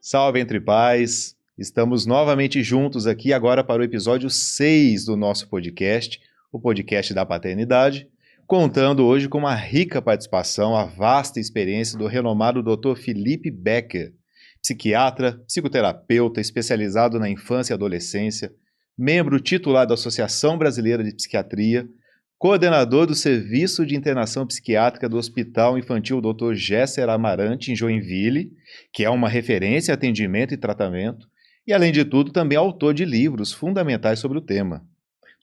Salve entre paz! Estamos novamente juntos aqui agora para o episódio 6 do nosso podcast, o podcast da paternidade, contando hoje com uma rica participação, a vasta experiência do renomado Dr. Felipe Becker, psiquiatra, psicoterapeuta especializado na infância e adolescência, membro titular da Associação Brasileira de Psiquiatria, coordenador do Serviço de Internação Psiquiátrica do Hospital Infantil Dr. Gesser Amarante, em Joinville, que é uma referência em atendimento e tratamento, e, além de tudo, também autor de livros fundamentais sobre o tema.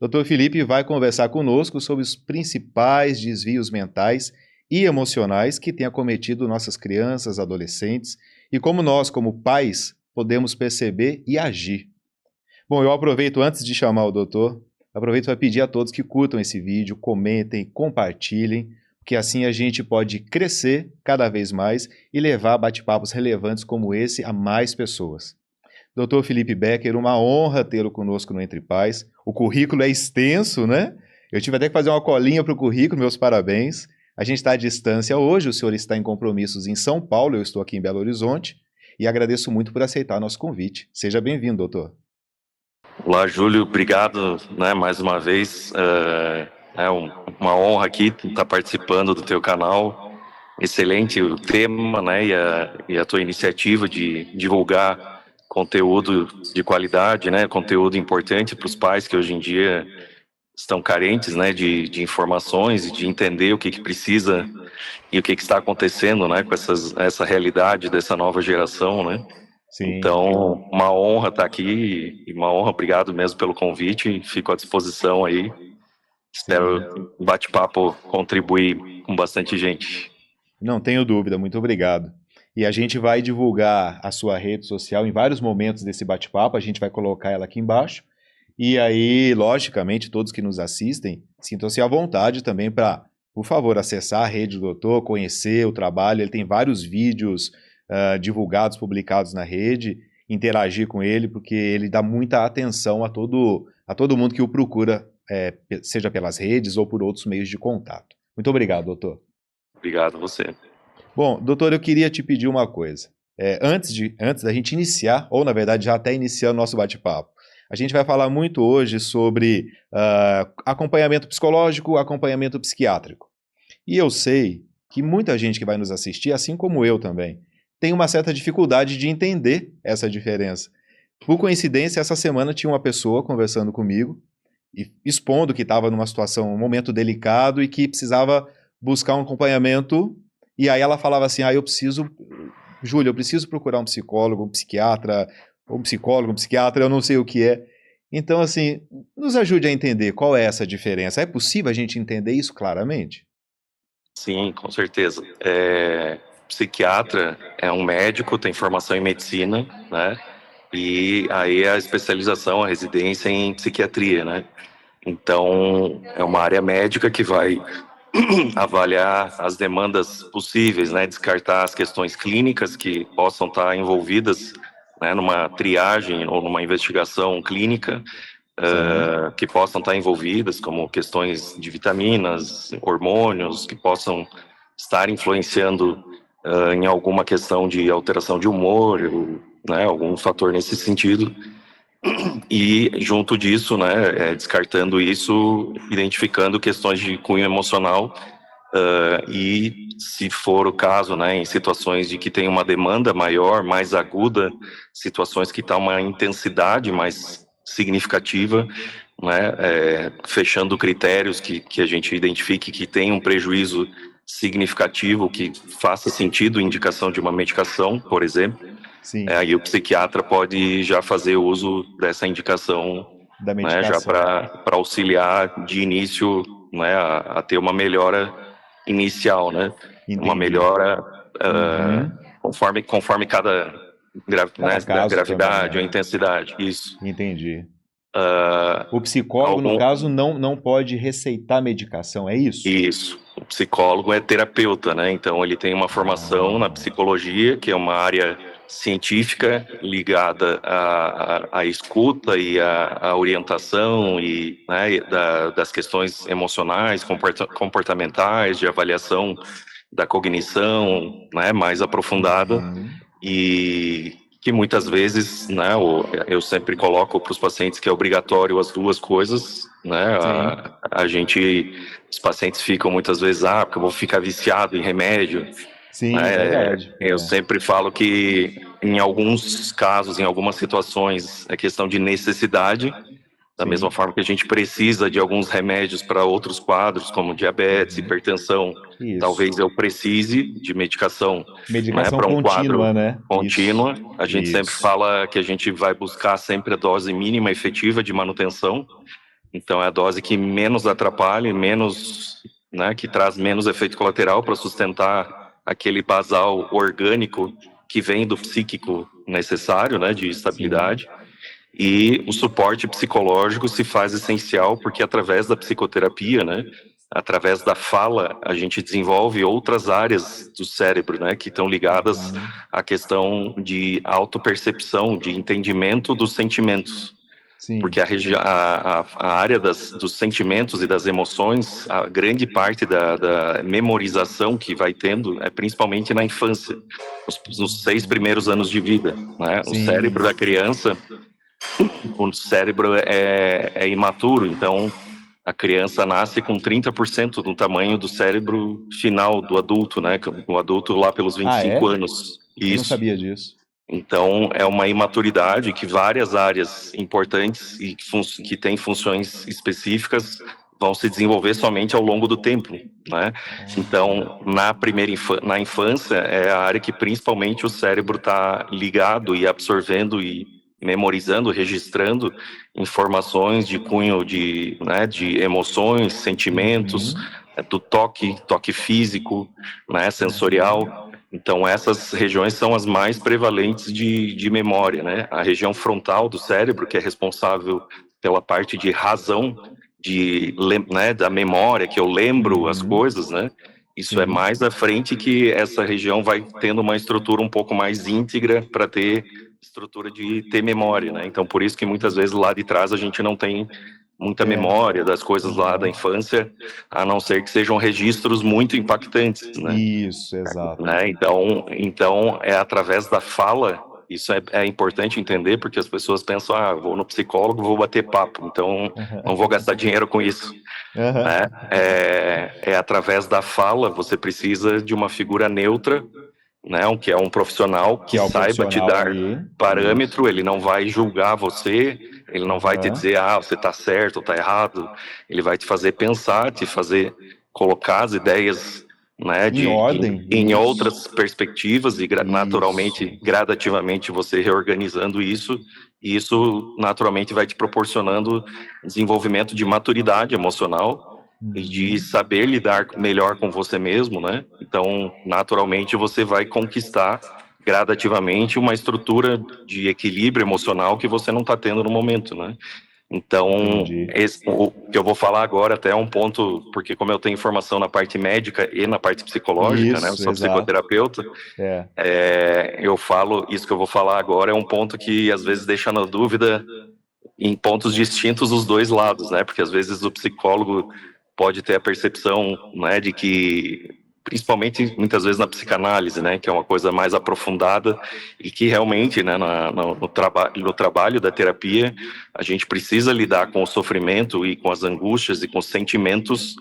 Dr. Felipe vai conversar conosco sobre os principais desvios mentais e emocionais que têm acometido nossas crianças, adolescentes, e como nós, como pais, podemos perceber e agir. Bom, eu aproveito, antes de chamar o doutor, para pedir a todos que curtam esse vídeo, comentem, compartilhem, porque assim a gente pode crescer cada vez mais e levar bate-papos relevantes como esse a mais pessoas. Dr. Felipe Becker, uma honra tê-lo conosco no Entre Pais. O currículo é extenso, né? Eu tive até que fazer uma colinha para o currículo, meus parabéns. A gente está à distância hoje, o senhor está em compromissos em São Paulo, eu estou aqui em Belo Horizonte, e agradeço muito por aceitar nosso convite. Seja bem-vindo, doutor. Olá, Júlio, obrigado, mais uma vez. É uma honra aqui estar participando do teu canal. Excelente o tema, e a tua iniciativa de divulgar conteúdo de qualidade, conteúdo importante para os pais que hoje em dia estão carentes, de informações e de entender o que precisa e o que está acontecendo, com essa realidade dessa nova geração, Sim. Então, uma honra estar aqui, e uma honra, obrigado mesmo pelo convite, fico à disposição aí, espero o bate-papo contribuir com bastante gente. Não tenho dúvida, muito obrigado. E a gente vai divulgar a sua rede social em vários momentos desse bate-papo, a gente vai colocar ela aqui embaixo, e aí, logicamente, todos que nos assistem, sintam-se à vontade também para, por favor, acessar a rede do doutor, conhecer o trabalho, ele tem vários vídeos divulgados, publicados na rede, interagir com ele, porque ele dá muita atenção a todo mundo que o procura, seja pelas redes ou por outros meios de contato. Muito obrigado, doutor. Obrigado a você. Bom, doutor, eu queria te pedir uma coisa. Antes da gente iniciar, ou na verdade já até iniciar o nosso bate-papo, a gente vai falar muito hoje sobre acompanhamento psicológico, acompanhamento psiquiátrico. E eu sei que muita gente que vai nos assistir, assim como eu também, tem uma certa dificuldade de entender essa diferença. Por coincidência, essa semana tinha uma pessoa conversando comigo, e expondo que estava numa situação, um momento delicado e que precisava buscar um acompanhamento, e aí ela falava assim, Júlio, eu preciso procurar um psicólogo, um psiquiatra, ou um psicólogo, um psiquiatra, eu não sei o que é. Então, assim, nos ajude a entender qual é essa diferença. É possível a gente entender isso claramente? Sim, com certeza. Psiquiatra é um médico, tem formação em medicina, e aí a especialização, a residência em psiquiatria, Então, é uma área médica que vai avaliar as demandas possíveis, descartar as questões clínicas que possam estar envolvidas, numa triagem ou numa investigação clínica, que possam estar envolvidas, como questões de vitaminas, hormônios, que possam estar influenciando em alguma questão de alteração de humor, algum fator nesse sentido. E junto disso, descartando isso, identificando questões de cunho emocional, e se for o caso, em situações de que tem uma demanda maior, mais aguda, situações que tá uma intensidade mais significativa, fechando critérios que a gente identifique que tem um prejuízo significativo, que faça sentido indicação de uma medicação, por exemplo. Sim. Aí o psiquiatra pode já fazer uso dessa indicação, Da medicação. já para auxiliar de início, a ter uma melhora inicial, Entendi. Uma melhora conforme cada gravidade também, ou intensidade. Isso. Entendi. O psicólogo, no caso, não pode receitar medicação, é isso? Isso. O psicólogo é terapeuta, Então ele tem uma formação na psicologia, que é uma área científica ligada à escuta e à orientação e, né, das questões emocionais, comportamentais, de avaliação da cognição, né, mais aprofundada, e que muitas vezes, né, eu sempre coloco para os pacientes que é obrigatório as duas coisas, né, os pacientes ficam muitas vezes, porque eu vou ficar viciado em remédio. Sim, é verdade. Eu sempre falo que em alguns casos, em algumas situações, é questão de necessidade, da mesma forma que a gente precisa de alguns remédios para outros quadros, como diabetes, hipertensão. Isso. Talvez eu precise de medicação, Medicação para um contínua, quadro né? contínua. Isso. A gente sempre fala que a gente vai buscar sempre a dose mínima efetiva de manutenção. Então, é a dose que menos atrapalha, menos, né, que traz menos efeito colateral para sustentar aquele basal orgânico que vem do psíquico necessário, né, de estabilidade. Sim. E o suporte psicológico se faz essencial porque através da psicoterapia, né, através da fala, a gente desenvolve outras áreas do cérebro, né, que estão ligadas à questão de autopercepção, de entendimento dos sentimentos. Sim. Porque a área dos sentimentos e das emoções, a grande parte da memorização que vai tendo é principalmente na infância, nos 6 primeiros anos de vida, né? O cérebro da criança, o cérebro é imaturo, então a criança nasce com 30% do tamanho do cérebro final do adulto, né? O adulto lá pelos 25 anos. Eu não sabia disso. Então, é uma imaturidade que várias áreas importantes e que têm funções específicas vão se desenvolver somente ao longo do tempo, né? Então, na infância, é a área que principalmente o cérebro está ligado e absorvendo e memorizando, registrando informações de cunho de emoções, sentimentos, do toque físico, né, sensorial. Então, essas regiões são as mais prevalentes de memória, né? A região frontal do cérebro, que é responsável pela parte de razão, né, da memória, que eu lembro as coisas, né? Isso é mais à frente que essa região vai tendo uma estrutura um pouco mais íntegra para ter estrutura de ter memória, né? Então, por isso que muitas vezes lá de trás a gente não tem muita memória das coisas lá da infância, a não ser que sejam registros muito impactantes, né? Isso, exato. Né? Então, é através da fala, isso é importante entender, porque as pessoas pensam, vou no psicólogo, vou bater papo, então não vou gastar dinheiro com isso. Né? É através da fala, você precisa de uma figura neutra, né, que é um profissional que saiba te dar parâmetro, ele não vai julgar você, ele não vai te dizer, você está certo ou está errado, ele vai te fazer pensar, te fazer colocar as ideias, né, em outras perspectivas e naturalmente, gradativamente você reorganizando isso, e isso naturalmente vai te proporcionando desenvolvimento de maturidade emocional, e de saber lidar melhor com você mesmo, né? Então, naturalmente, você vai conquistar gradativamente uma estrutura de equilíbrio emocional que você não está tendo no momento, né? Então, o que eu vou falar agora até é um ponto, porque como eu tenho formação na parte médica e na parte psicológica, né? Eu sou psicoterapeuta, eu falo, isso que eu vou falar agora é um ponto que às vezes deixa na dúvida em pontos distintos os dois lados, né? Porque às vezes o psicólogo pode ter a percepção, né, de que, principalmente muitas vezes na psicanálise, né, que é uma coisa mais aprofundada e que realmente, né, no trabalho da terapia, a gente precisa lidar com o sofrimento e com as angústias e com os sentimentos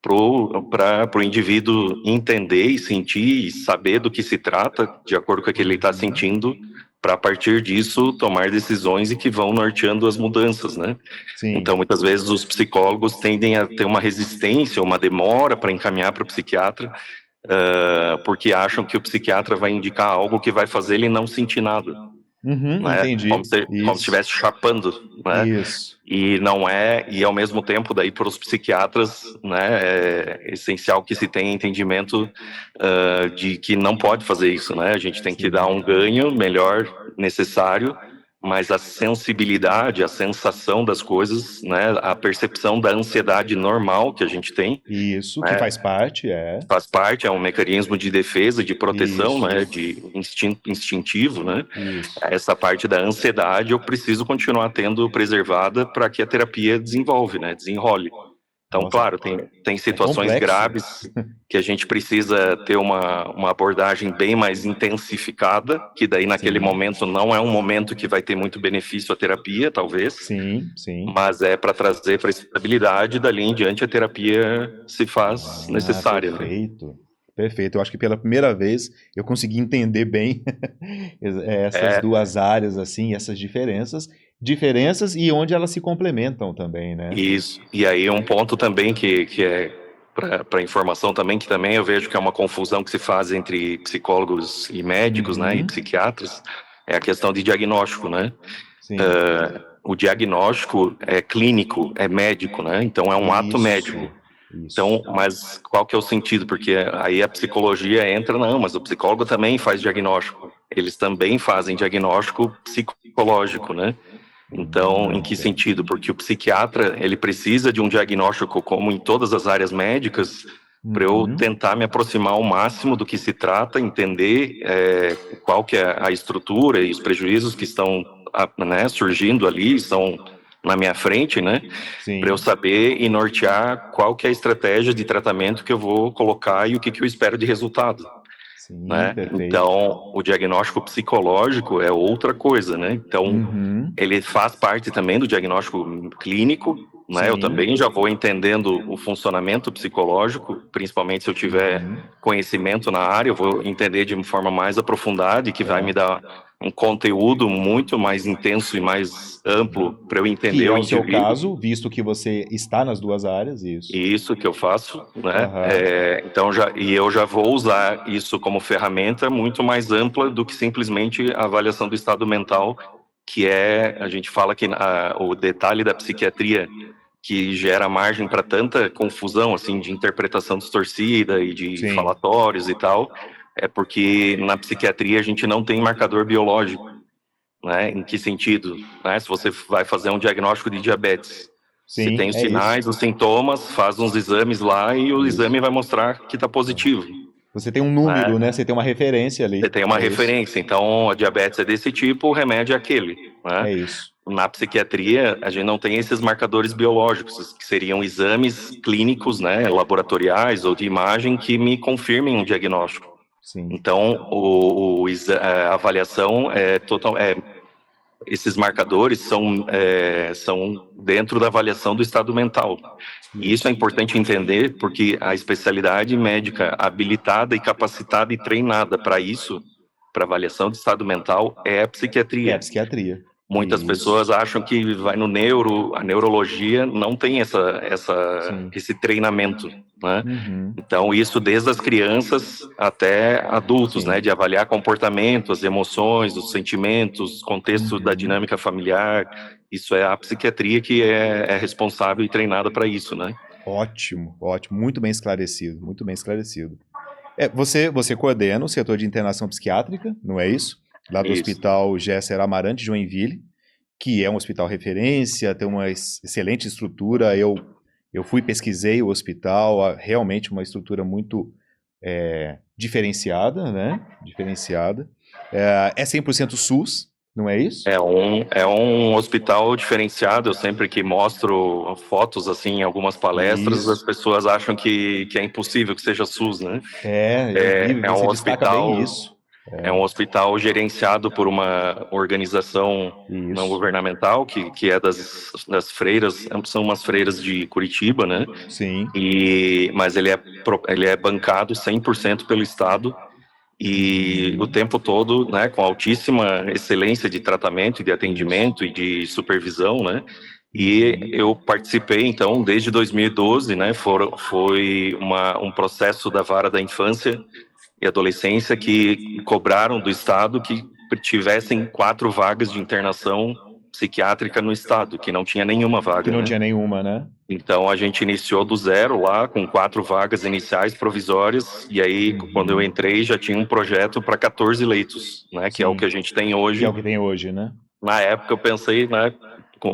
para o indivíduo entender e sentir e saber do que se trata, de acordo com o que ele está sentindo, para a partir disso tomar decisões e que vão norteando as mudanças, né? Sim. Então, muitas vezes os psicólogos tendem a ter uma resistência, uma demora para encaminhar para o psiquiatra, porque acham que o psiquiatra vai indicar algo que vai fazer ele não sentir nada. Né? Entendi. Como se estivesse chapando, né? Isso. E não é, e ao mesmo tempo daí para os psiquiatras, né, é essencial que se tenha entendimento de que não pode fazer isso, né? A gente tem que dar um ganho melhor necessário, mas a sensibilidade, a sensação das coisas, né, a percepção da ansiedade normal que a gente tem, Isso, que né, faz parte, faz parte, é um mecanismo de defesa, de proteção, Isso. né, de instintivo, né? Isso. Essa parte da ansiedade eu preciso continuar tendo preservada para que a terapia desenrole. Então, Nossa, claro, tem situações complexo. graves que a gente precisa ter uma abordagem bem mais intensificada, que daí naquele Sim. momento não é um momento que vai ter muito benefício a terapia, talvez, Sim, sim. mas é para trazer para estabilidade, dali em diante a terapia se faz necessária. Né? Perfeito. Perfeito. Eu acho que pela primeira vez eu consegui entender bem essas duas áreas, assim, essas diferenças e onde elas se complementam também, né? Isso. E aí um ponto também que é para informação também, que também eu vejo que é uma confusão que se faz entre psicólogos e médicos, né, e psiquiatras, é a questão de diagnóstico, né? Sim. O diagnóstico é clínico, é médico, né? Então é um ato médico. Então, mas qual que é o sentido? Porque aí a psicologia entra, não, mas o psicólogo também faz diagnóstico. Eles também fazem diagnóstico psicológico, né? Então, em que sentido? Porque o psiquiatra, ele precisa de um diagnóstico, como em todas as áreas médicas, para eu tentar me aproximar ao máximo do que se trata, entender qual que é a estrutura e os prejuízos que estão né, surgindo ali, estão na minha frente, né? Para eu saber e nortear qual que é a estratégia de tratamento que eu vou colocar e o que eu espero de resultado. Sim, Né? perfeito. Então, o diagnóstico psicológico é outra coisa, né? Então, ele faz parte também do diagnóstico clínico, né? Eu também já vou entendendo o funcionamento psicológico, principalmente se eu tiver conhecimento na área, eu vou entender de uma forma mais aprofundada e que vai me dar um conteúdo muito mais intenso e mais amplo para eu entender Que é o o seu indivíduo. caso, visto que você está nas duas áreas, isso. Isso que eu faço, né? Então eu já vou usar isso como ferramenta muito mais ampla do que simplesmente a avaliação do estado mental, que a gente fala que o detalhe da psiquiatria que gera margem para tanta confusão, assim, de interpretação distorcida e de falatórios e tal, é porque na psiquiatria a gente não tem marcador biológico, né? Em que sentido? Né? Se você vai fazer um diagnóstico de diabetes, você tem os sinais, os sintomas, faz uns exames lá e o exame vai mostrar que está positivo. Você tem um número, né? Você tem uma referência ali. Você tem uma referência. Então, a diabetes é desse tipo, o remédio é aquele. Né? É isso. Na psiquiatria, a gente não tem esses marcadores biológicos, que seriam exames clínicos, né, laboratoriais ou de imagem que me confirmem um diagnóstico. Sim. Então, a avaliação esses marcadores são dentro da avaliação do estado mental. E isso é importante entender porque a especialidade médica habilitada e capacitada e treinada para isso, para avaliação de estado mental, é a psiquiatria. É a psiquiatria. Muitas pessoas acham que vai no a neurologia não tem esse treinamento, né? Então, isso desde as crianças até adultos, né? De avaliar comportamento, as emoções, os sentimentos, contexto da dinâmica familiar. Isso é a psiquiatria que é responsável e treinada para isso, né? Ótimo, ótimo. Muito bem esclarecido, muito bem esclarecido. Você coordena o setor de internação psiquiátrica, não é isso? Lá do Hospital Gesser Amarante, Joinville, que é um hospital referência, tem uma excelente estrutura. Eu pesquisei o hospital, realmente uma estrutura muito diferenciada, né? Diferenciada. É 100% SUS, não é isso? É um hospital diferenciado. Eu sempre que mostro fotos assim em algumas palestras, as pessoas acham que é impossível que seja SUS, né? É um hospital, bem isso. É um hospital gerenciado por uma organização não governamental, que é das freiras, são umas freiras de Curitiba, né? Sim. Mas ele é bancado 100% pelo Estado e o tempo todo, né, com altíssima excelência de tratamento e de atendimento e de supervisão, né? E eu participei, então, desde 2012, né? Foi um processo da Vara da Infância e Adolescência que cobraram do Estado que tivessem 4 vagas de internação psiquiátrica no Estado, que não tinha nenhuma vaga. Que não tinha nenhuma, né? Então, a gente iniciou do zero lá, com 4 vagas iniciais provisórias, e aí, quando eu entrei, já tinha um projeto para 14 leitos, né? Que é o que a gente tem hoje. Que é o que tem hoje, né? na época eu pensei, né,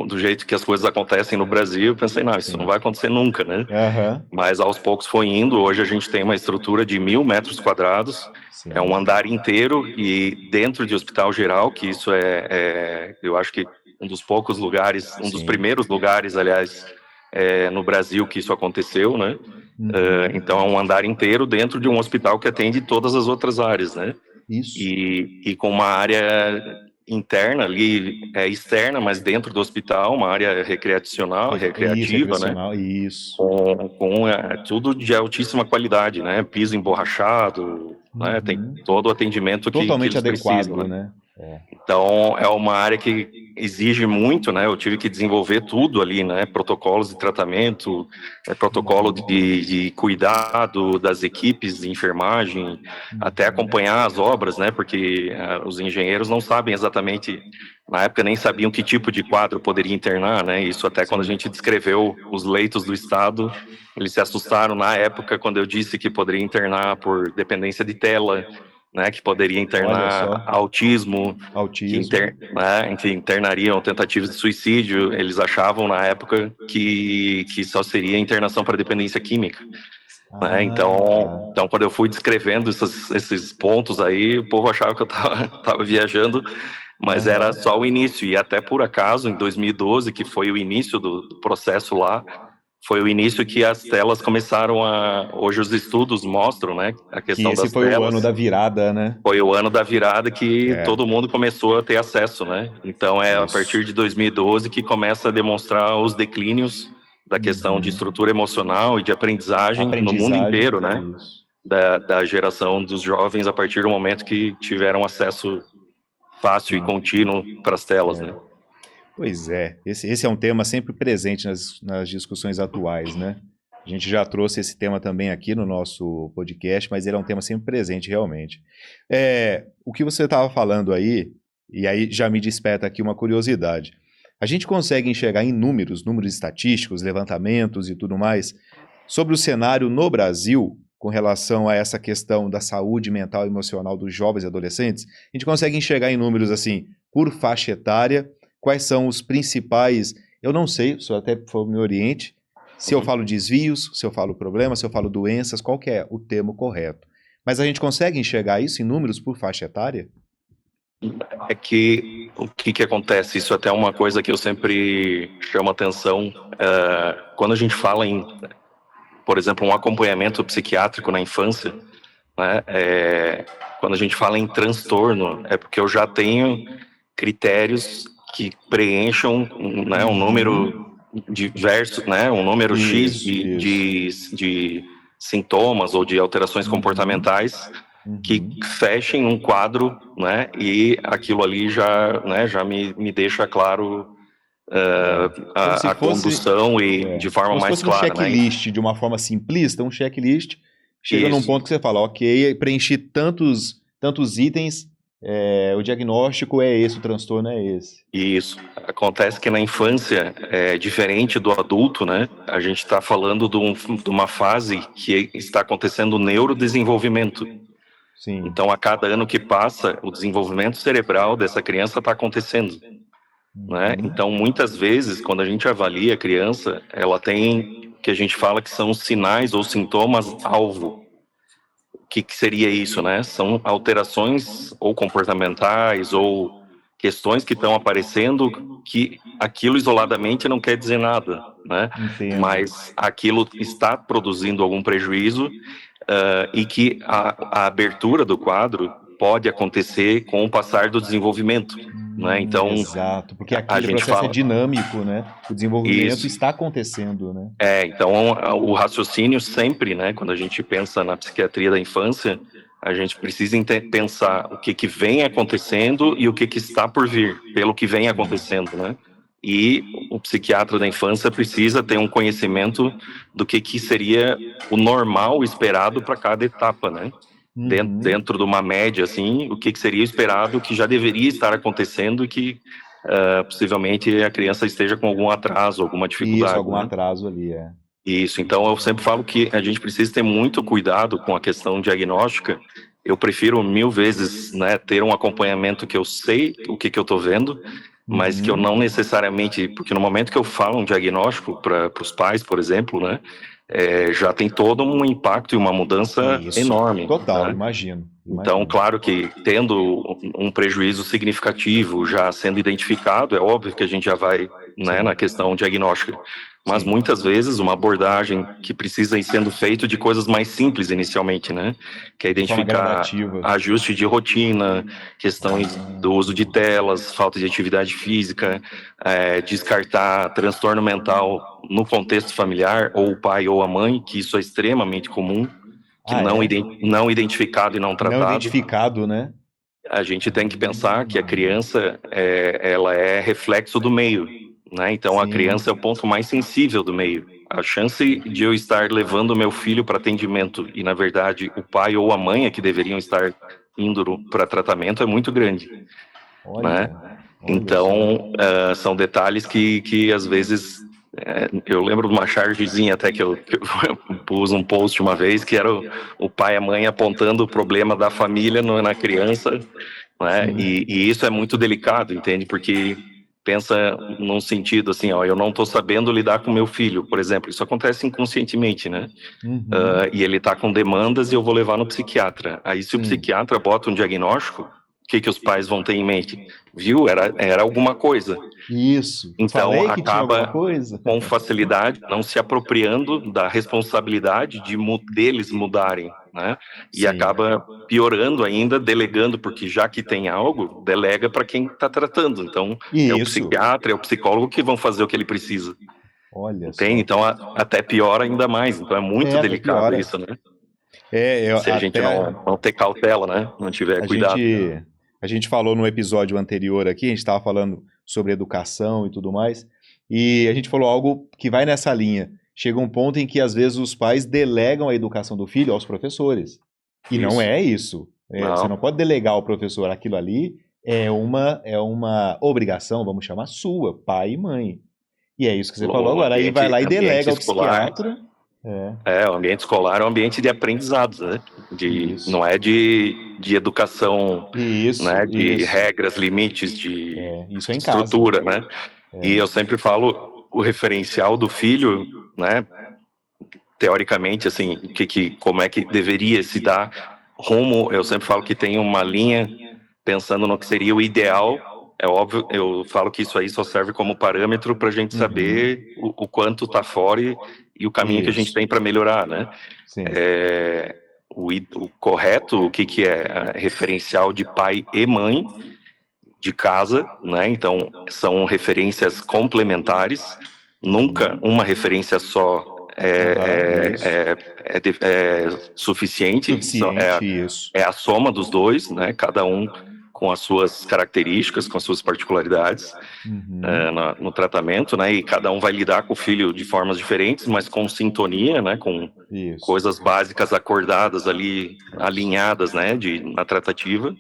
do jeito que as coisas acontecem no Brasil, eu pensei, não, isso não vai acontecer nunca, né? Mas aos poucos foi indo. Hoje a gente tem uma estrutura de 1.000 metros quadrados, é um andar inteiro, e dentro de hospital geral, que isso eu acho que um dos poucos lugares, um dos primeiros lugares, aliás, no Brasil que isso aconteceu, né? Então é um andar inteiro dentro de um hospital que atende todas as outras áreas, né? Isso. E com uma área interna ali, externa, mas dentro do hospital, uma área recreativa, né? Isso. Com tudo de altíssima qualidade, né? Piso emborrachado, né? Tem todo o atendimento que totalmente eles adequado, precisam, né? Então, é uma área que exige muito, né? Eu tive que desenvolver tudo ali, né? Protocolos de tratamento, protocolo de cuidado das equipes de enfermagem, até acompanhar as obras, né? Porque os engenheiros não sabem exatamente, na época nem sabiam que tipo de quadro poderia internar, né? Isso até quando a gente descreveu os leitos do estado, eles se assustaram na época quando eu disse que poderia internar por dependência de tela, né, que poderia internar autismo, que internariam tentativas de suicídio. Eles achavam na época que só seria internação para dependência química. Né? Então, quando eu fui descrevendo esses pontos aí, o povo achava que eu tava viajando, mas era só o início. E até por acaso, em 2012, que foi o início do processo lá, foi o início que as telas começaram hoje os estudos mostram, né, a questão das telas. Esse foi o ano da virada, né? Foi o ano da virada que todo mundo começou a ter acesso, né? Então a partir de 2012 que começa a demonstrar os declínios da questão de estrutura emocional e de aprendizagem no mundo inteiro, né? Da geração dos jovens a partir do momento que tiveram acesso fácil e contínuo para as telas, né? Pois é, esse é um tema sempre presente nas discussões atuais, né? A gente já trouxe esse tema também aqui no nosso podcast, mas ele é um tema sempre presente, realmente. O que você estava falando aí, e aí já me desperta aqui uma curiosidade. A gente consegue enxergar em números estatísticos, levantamentos e tudo mais, sobre o cenário no Brasil, com relação a essa questão da saúde mental e emocional dos jovens e adolescentes? A gente consegue enxergar em números, assim, por faixa etária, quais são os principais, eu não sei, só até por favor me oriente, se eu falo desvios, se eu falo problemas, se eu falo doenças, qual que é o termo correto. Mas a gente consegue enxergar isso em números por faixa etária? É que o que acontece, isso até é uma coisa que eu sempre chamo atenção, quando a gente fala em, por exemplo, um acompanhamento psiquiátrico na infância, né, quando a gente fala em transtorno, é porque eu já tenho critérios que preencham, né, um número diverso, né, um número X de sintomas ou de alterações comportamentais que fechem um quadro, né, e aquilo ali já me deixa claro a condução e de forma mais clara. Como se fosse um checklist, né? De uma forma simplista, um checklist chega num ponto que você fala, ok, preenchi tantos itens, o diagnóstico é esse, o transtorno é esse. Isso. Acontece que na infância, diferente do adulto, né? A gente está falando de uma fase que está acontecendo o neurodesenvolvimento. Sim. Então, a cada ano que passa, o desenvolvimento cerebral dessa criança está acontecendo. Né? Então, muitas vezes, quando a gente avalia a criança, ela tem o que a gente fala que são sinais ou sintomas-alvo. O que seria isso, né? São alterações ou comportamentais ou questões que estão aparecendo que aquilo isoladamente não quer dizer nada, né? Entendo. Mas aquilo está produzindo algum prejuízo e que a abertura do quadro pode acontecer com o passar do desenvolvimento, né? Então, exato, porque aquele processo é dinâmico, né? O desenvolvimento está acontecendo, né? Então o raciocínio sempre, né? Quando a gente pensa na psiquiatria da infância, a gente precisa pensar o que vem acontecendo e o que está por vir, pelo que vem acontecendo, né? E o psiquiatra da infância precisa ter um conhecimento do que seria o normal esperado para cada etapa, né? Dentro de uma média, assim, o que seria esperado, que já deveria estar acontecendo e que possivelmente a criança esteja com algum atraso, alguma dificuldade. Isso, algum atraso ali, Isso, então eu sempre falo que a gente precisa ter muito cuidado com a questão diagnóstica. Eu prefiro 1000 vezes, né, ter um acompanhamento que eu sei o que eu estou vendo, mas que eu não necessariamente, porque no momento que eu falo um diagnóstico para os pais, por exemplo, né, já tem todo um impacto e uma mudança enorme. Total, né? imagino. Então, claro que tendo um prejuízo significativo já sendo identificado, é óbvio que a gente já vai, né, na questão diagnóstica. Mas muitas vezes uma abordagem que precisa ir sendo feita de coisas mais simples inicialmente, né? Que é identificar ajuste de rotina, questões do uso de telas, falta de atividade física, descartar transtorno mental no contexto familiar, ou o pai ou a mãe, que isso é extremamente comum. Que não identificado e não tratado. Não identificado, né? A gente tem que pensar que a criança, ela é reflexo do meio, né? Então, a criança é o ponto mais sensível do meio. A chance de eu estar levando meu filho para atendimento e, na verdade, o pai ou a mãe é que deveriam estar indo para tratamento é muito grande, né? Então, são detalhes que às vezes... eu lembro de uma chargezinha até que eu pus um post uma vez, que era o pai e a mãe apontando o problema da família na criança, né? E isso é muito delicado, entende? Porque pensa num sentido assim, ó, eu não estou sabendo lidar com meu filho, por exemplo, isso acontece inconscientemente, né? E ele está com demandas e eu vou levar no psiquiatra. Aí se o psiquiatra bota um diagnóstico, o que os pais vão ter em mente? Viu? Era alguma coisa. Isso. Então acaba com facilidade não se apropriando da responsabilidade deles mudarem, né? E acaba piorando ainda, delegando, porque já que tem algo, delega para quem está tratando. Então é o psiquiatra, é o psicólogo que vão fazer o que ele precisa. Entende? Então até piora ainda mais. Então é muito delicado isso, né? Se a gente não ter cautela, né? Não tiver cuidado. A gente falou no episódio anterior aqui, a gente estava falando sobre educação e tudo mais, e a gente falou algo que vai nessa linha. Chega um ponto em que, às vezes, os pais delegam a educação do filho aos professores. E não é isso. Você não pode delegar ao professor aquilo ali, é uma obrigação, vamos chamar, sua, pai e mãe. E é isso que você falou agora. Aí vai lá e delega ao psiquiatra. O ambiente escolar é um ambiente de aprendizado, né? Não é de educação, né? De regras, limites, de estrutura, né? E eu sempre falo, o referencial do filho, né? Teoricamente, assim, como é que deveria se dar rumo, eu sempre falo que tem uma linha pensando no que seria o ideal. É óbvio, eu falo que isso aí só serve como parâmetro para a gente saber o quanto está fora e o caminho que a gente tem para melhorar, né? O correto, o que é referencial de pai e mãe de casa, né? Então, são referências complementares, nunca uma referência só é suficiente. É a soma dos dois, né? Cada um com as suas características, com as suas particularidades no tratamento, né? E cada um vai lidar com o filho de formas diferentes, mas com sintonia, né? Com coisas básicas acordadas ali, alinhadas, né? Na tratativa.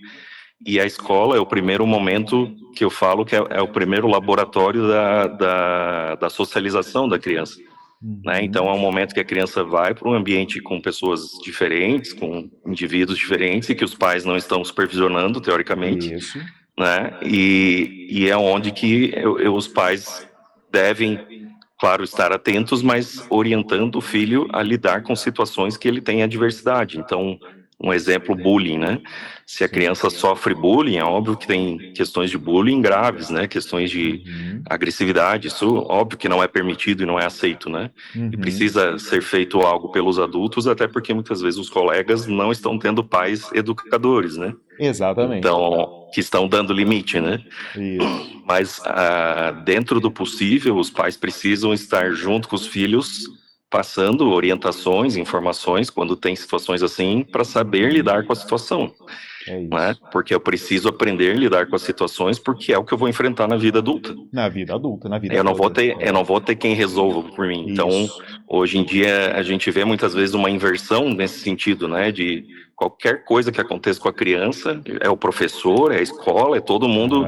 E a escola é o primeiro momento que eu falo que é o primeiro laboratório da socialização da criança. Né? Então é um momento que a criança vai para um ambiente com pessoas diferentes, com indivíduos diferentes e que os pais não estão supervisionando teoricamente, né? E é onde que os pais devem, claro, estar atentos, mas orientando o filho a lidar com situações que ele tem adversidade. Então, um exemplo, bullying, né? Se a criança sofre bullying, é óbvio que tem questões de bullying graves, né? Questões de agressividade, isso óbvio que não é permitido e não é aceito, né? E precisa ser feito algo pelos adultos, até porque muitas vezes os colegas não estão tendo pais educadores, né? Exatamente. Então, que estão dando limite, né? Isso. Mas dentro do possível, os pais precisam estar junto com os filhos, passando orientações, informações, quando tem situações assim, para saber lidar com a situação. Né? Porque eu preciso aprender a lidar com as situações, porque é o que eu vou enfrentar na vida adulta. Na vida adulta, na vida eu não vou ter quem resolva por mim. Isso. Então, hoje em dia, a gente vê muitas vezes uma inversão nesse sentido, né? De qualquer coisa que aconteça com a criança, é o professor, é a escola, é todo mundo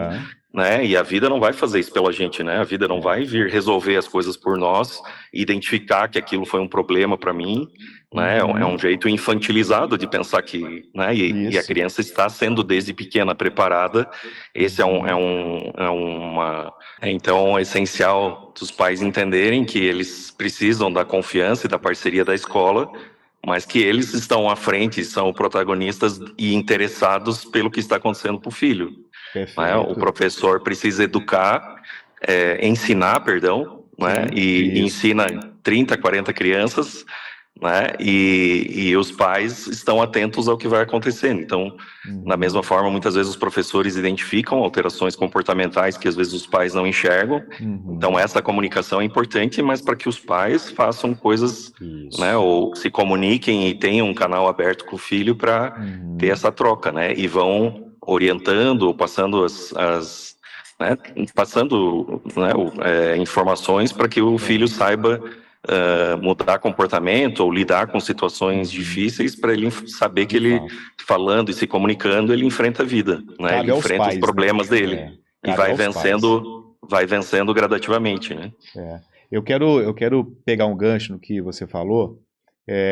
né? E a vida não vai fazer isso pela gente, né? A vida não vai vir resolver as coisas por nós, identificar que aquilo foi um problema para mim, né? É um jeito infantilizado de pensar que, né? E a criança está sendo desde pequena preparada. Esse então é essencial dos pais entenderem que eles precisam da confiança e da parceria da escola, mas que eles estão à frente, são protagonistas e interessados pelo que está acontecendo para o filho. Né? O professor precisa ensinar, né? E ensina 30, 40 crianças, né? E os pais estão atentos ao que vai acontecendo. Então, da mesma forma, muitas vezes os professores identificam alterações comportamentais que às vezes os pais não enxergam. Então, essa comunicação é importante, mas para que os pais façam coisas, né? Ou se comuniquem e tenham um canal aberto com o filho para ter essa troca, né? E vão orientando, passando né, informações para que o filho saiba mudar comportamento ou lidar com situações difíceis, para ele saber que ele, falando e se comunicando, ele enfrenta a vida, né? Ele enfrenta os problemas dele e vai vencendo gradativamente, né? Eu quero pegar um gancho no que você falou,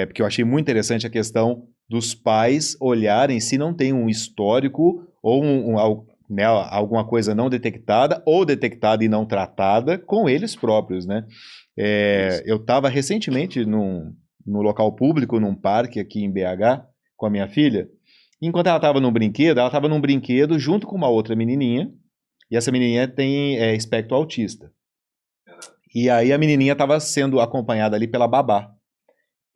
porque eu achei muito interessante a questão dos pais olharem se não tem um histórico ou né, alguma coisa não detectada ou detectada e não tratada com eles próprios, né? Eu estava recentemente no local público, num parque aqui em BH, com a minha filha. Enquanto ela estava num brinquedo junto com uma outra menininha, e essa menininha tem espectro autista. E aí a menininha estava sendo acompanhada ali pela babá.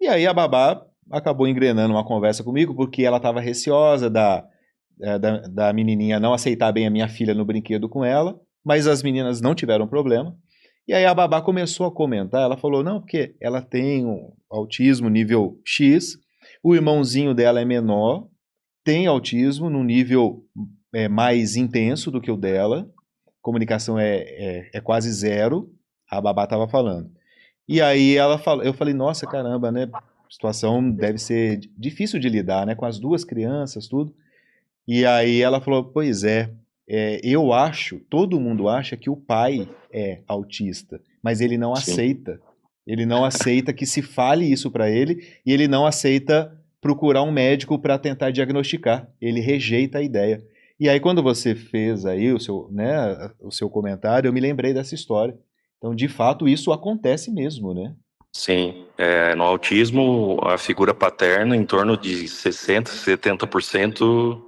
E aí a babá acabou engrenando uma conversa comigo, porque ela estava receosa da menininha não aceitar bem a minha filha no brinquedo com ela, mas as meninas não tiveram problema. E aí a babá começou a comentar, ela falou, não, porque ela tem um autismo nível X, o irmãozinho dela é menor, tem autismo no nível mais intenso do que o dela, comunicação é quase zero, a babá estava falando. E aí eu falei, nossa, caramba, né? A situação deve ser difícil de lidar, né? Com as duas crianças, tudo. E aí ela falou, pois todo mundo acha que o pai é autista, mas ele não aceita. Ele não aceita que se fale isso para ele e ele não aceita procurar um médico para tentar diagnosticar. Ele rejeita a ideia. E aí quando você fez aí o seu comentário, eu me lembrei dessa história. Então, de fato, isso acontece mesmo, né? Sim, no autismo, a figura paterna, em torno de 60%, 70%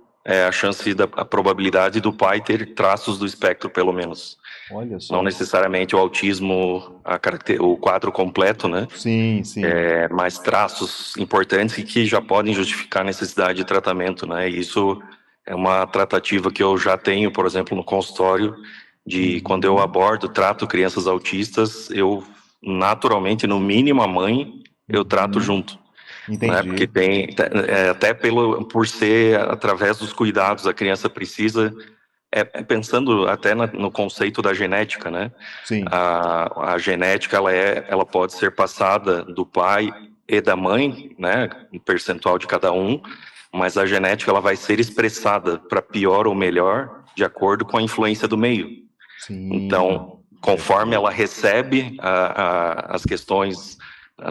a probabilidade do pai ter traços do espectro, pelo menos. Olha só. Não necessariamente o autismo, o quadro completo, né? Sim. Mas traços importantes que já podem justificar a necessidade de tratamento, né? E isso é uma tratativa que eu já tenho, por exemplo, no consultório, quando eu trato crianças autistas, eu naturalmente, no mínimo a mãe, eu trato junto. Entendi. Né? Porque até por ser através dos cuidados, a criança precisa, pensando até no conceito da genética, né? Sim. A genética, ela pode ser passada do pai e da mãe, né? Um percentual de cada um, mas a genética ela vai ser expressada para pior ou melhor, de acordo com a influência do meio. Sim. Então, conforme ela recebe as questões,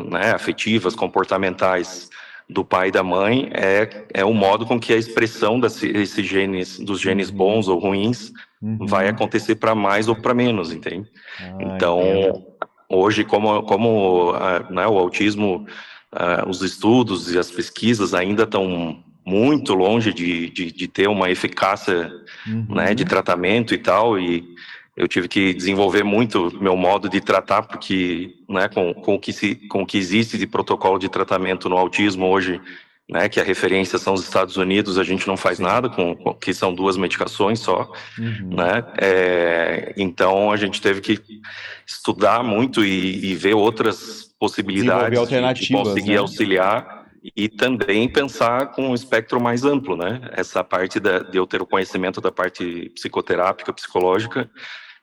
né, afetivas, comportamentais do pai e da mãe, é o modo com que a expressão dos genes bons ou ruins vai acontecer para mais ou para menos, entende? Então, hoje, né, o autismo, os estudos e as pesquisas ainda estão muito longe de ter uma eficácia, né, de tratamento e tal, e eu tive que desenvolver muito meu modo de tratar, porque, né, com o que existe de protocolo de tratamento no autismo hoje, né, que a referência são os Estados Unidos, a gente não faz nada, que são 2 medicações só, né, então a gente teve que estudar muito e ver outras possibilidades de conseguir auxiliar, e também pensar com um espectro mais amplo, né, essa parte de eu ter o conhecimento da parte psicoterápica, psicológica,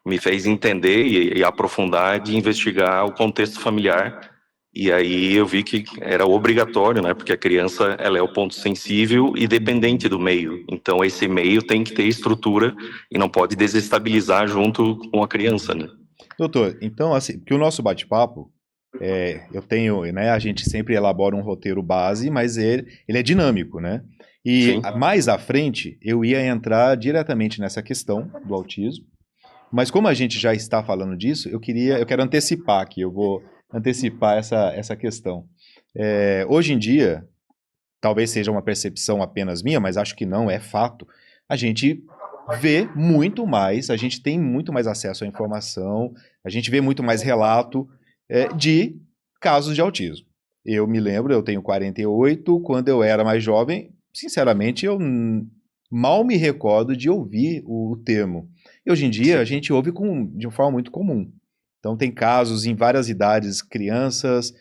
me fez entender e aprofundar de investigar o contexto familiar E aí eu vi que era obrigatório, né? Porque a criança, ela é o ponto sensível e dependente do meio. Então esse meio tem que ter estrutura e não pode desestabilizar junto com a criança, né? Doutor, então, assim, porque o nosso bate-papo, eu tenho, né, a gente sempre elabora um roteiro base, mas ele é dinâmico, né? E Sim, mais à frente, eu ia entrar diretamente nessa questão do autismo, mas como a gente já está falando disso, eu quero antecipar aqui, eu vou antecipar essa questão. Hoje em dia, talvez seja uma percepção apenas minha, mas acho que não, é fato. A gente vê muito mais, a gente tem muito mais acesso à informação, a gente vê muito mais relato de casos de autismo. Eu me lembro, eu tenho 48, quando eu era mais jovem, sinceramente, eu mal me recordo de ouvir o termo. E hoje em dia a sim, gente ouve de uma forma muito comum. Então tem casos em várias idades, crianças,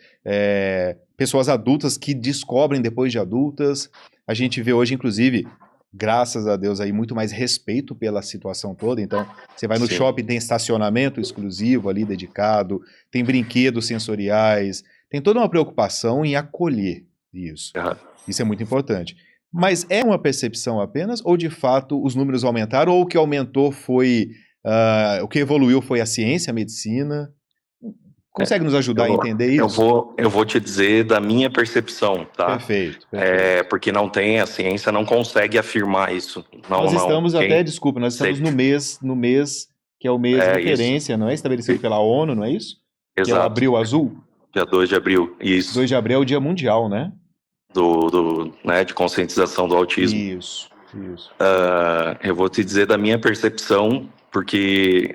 pessoas adultas que descobrem depois de adultas. A gente vê hoje, inclusive, graças a Deus, aí muito mais respeito pela situação toda. Então, você vai no sim. shopping, tem estacionamento exclusivo ali dedicado, tem brinquedos sensoriais, tem toda uma preocupação em acolher isso. Aham. Isso é muito importante. Mas é uma percepção apenas, ou de fato os números aumentaram, ou o que aumentou foi, o que evoluiu foi a ciência, a medicina? Consegue nos ajudar a Eu, entender eu isso? vou, eu vou te dizer da minha percepção, tá? Perfeito, perfeito. Porque não tem, a ciência não consegue afirmar isso. Não, Nós não. estamos Quem? até, desculpa, nós estamos Sei. no mês que é o mês É isso. referência, não é? Estabelecido pela ONU, não é isso? Que é o Exato. Abril Azul. Dia 2 de abril. Isso. 2 de abril é o Dia Mundial, né? Né, de conscientização do autismo. Isso, isso. Eu vou te dizer da minha percepção, porque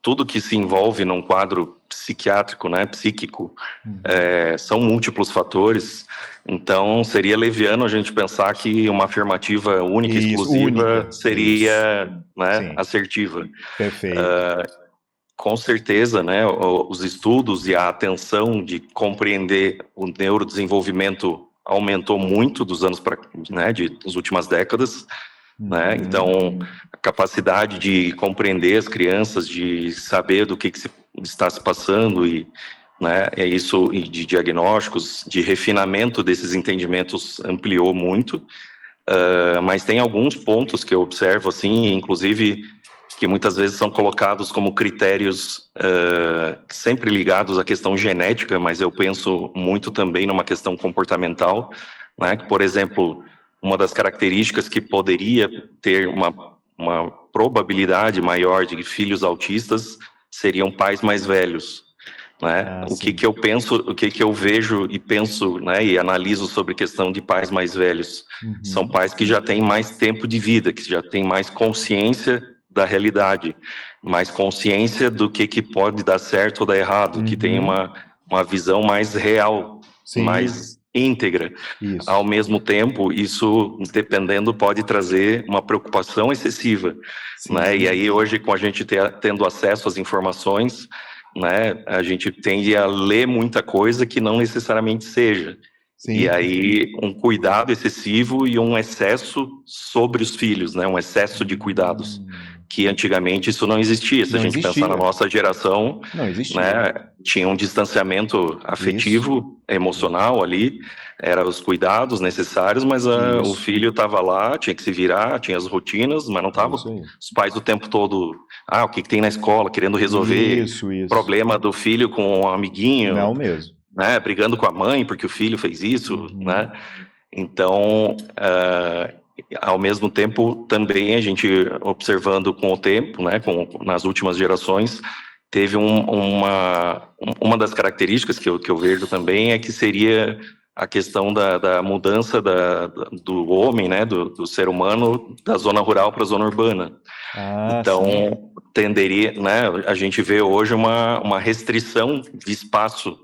tudo que se envolve num quadro psiquiátrico, né, psíquico, são múltiplos fatores, então seria leviano a gente pensar que uma afirmativa única e Isso, exclusiva única. seria, né, Sim, assertiva. perfeito. Com certeza, né, os estudos e a atenção de compreender o neurodesenvolvimento aumentou muito dos anos para, né, das últimas décadas, né? Então, a capacidade de compreender as crianças, de saber do que está se passando e, né, e de diagnósticos, de refinamento desses entendimentos ampliou muito. Mas tem alguns pontos que eu observo, assim, inclusive que muitas vezes são colocados como critérios sempre ligados à questão genética, mas eu penso muito também numa questão comportamental, né? Por exemplo, uma das características que poderia ter uma probabilidade maior de filhos autistas seriam pais mais velhos, né? O que Sim. que eu penso, o que que eu vejo e penso, né, e analiso sobre questão de pais mais velhos. São pais que já têm mais tempo de vida, que já têm mais consciência da realidade, mais consciência do que pode dar certo ou dar errado, que tem uma visão mais real, Sim, mais íntegra. isso. Ao mesmo tempo, isso, dependendo, pode trazer uma preocupação excessiva, né? E aí, hoje, com a gente tendo acesso às informações, né, a gente tende a ler muita coisa que não necessariamente seja. E Sim. aí, um cuidado excessivo e um excesso sobre os filhos, né? Um excesso de cuidados, que antigamente isso não existia. Se a Não gente pensar na existia. nossa geração, Não existia. né, tinha um distanciamento afetivo, emocional ali, eram os cuidados necessários, mas o Isso. filho estava lá, tinha que se virar, tinha as rotinas, mas não estava Isso aí. os pais o tempo todo, o que tem na escola, querendo resolver Isso. problema do filho com um amiguinho, Não mesmo. né, brigando com a mãe porque o filho fez isso, né? Então, ao mesmo tempo, também a gente observando com o tempo, né, nas últimas gerações, teve uma das características que eu vejo também é que seria a questão da mudança do homem, né, do ser humano, da zona rural para a zona urbana. Então, Sim. tenderia, né, a gente vê hoje uma restrição de espaço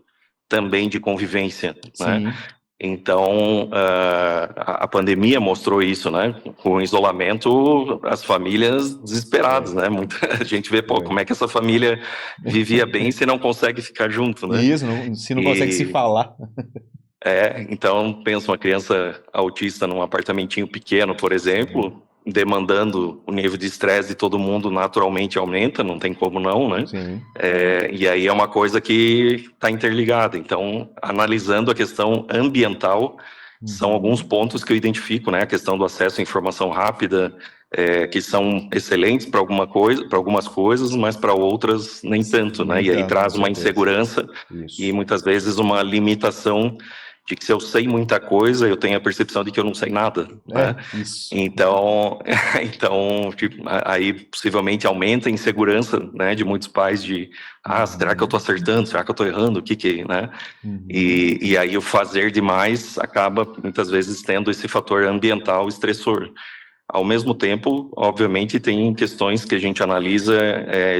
também de convivência, né? Sim. Então, a pandemia mostrou isso, né? Com o isolamento, as famílias desesperadas, né? A gente vê, como é que essa família vivia bem se não consegue ficar junto, né? Isso, se não consegue se falar. Então, pensa uma criança autista num apartamentinho pequeno, por exemplo, demandando, o nível de estresse de todo mundo naturalmente aumenta, não tem como não, né? Sim. E aí é uma coisa que está interligada. Então, analisando a questão ambiental, são alguns pontos que eu identifico, né? A questão do acesso à informação rápida, que são excelentes para algumas coisas, mas para outras nem tanto, né? E aí traz uma insegurança e muitas vezes uma limitação de que se eu sei muita coisa, eu tenho a percepção de que eu não sei nada, né? Isso. Então, tipo, aí possivelmente aumenta a insegurança, né, de muitos pais de, será que eu tô acertando? Será que eu tô errando? O que, né? E aí o fazer demais acaba muitas vezes tendo esse fator ambiental estressor. Ao mesmo tempo, obviamente, tem questões que a gente analisa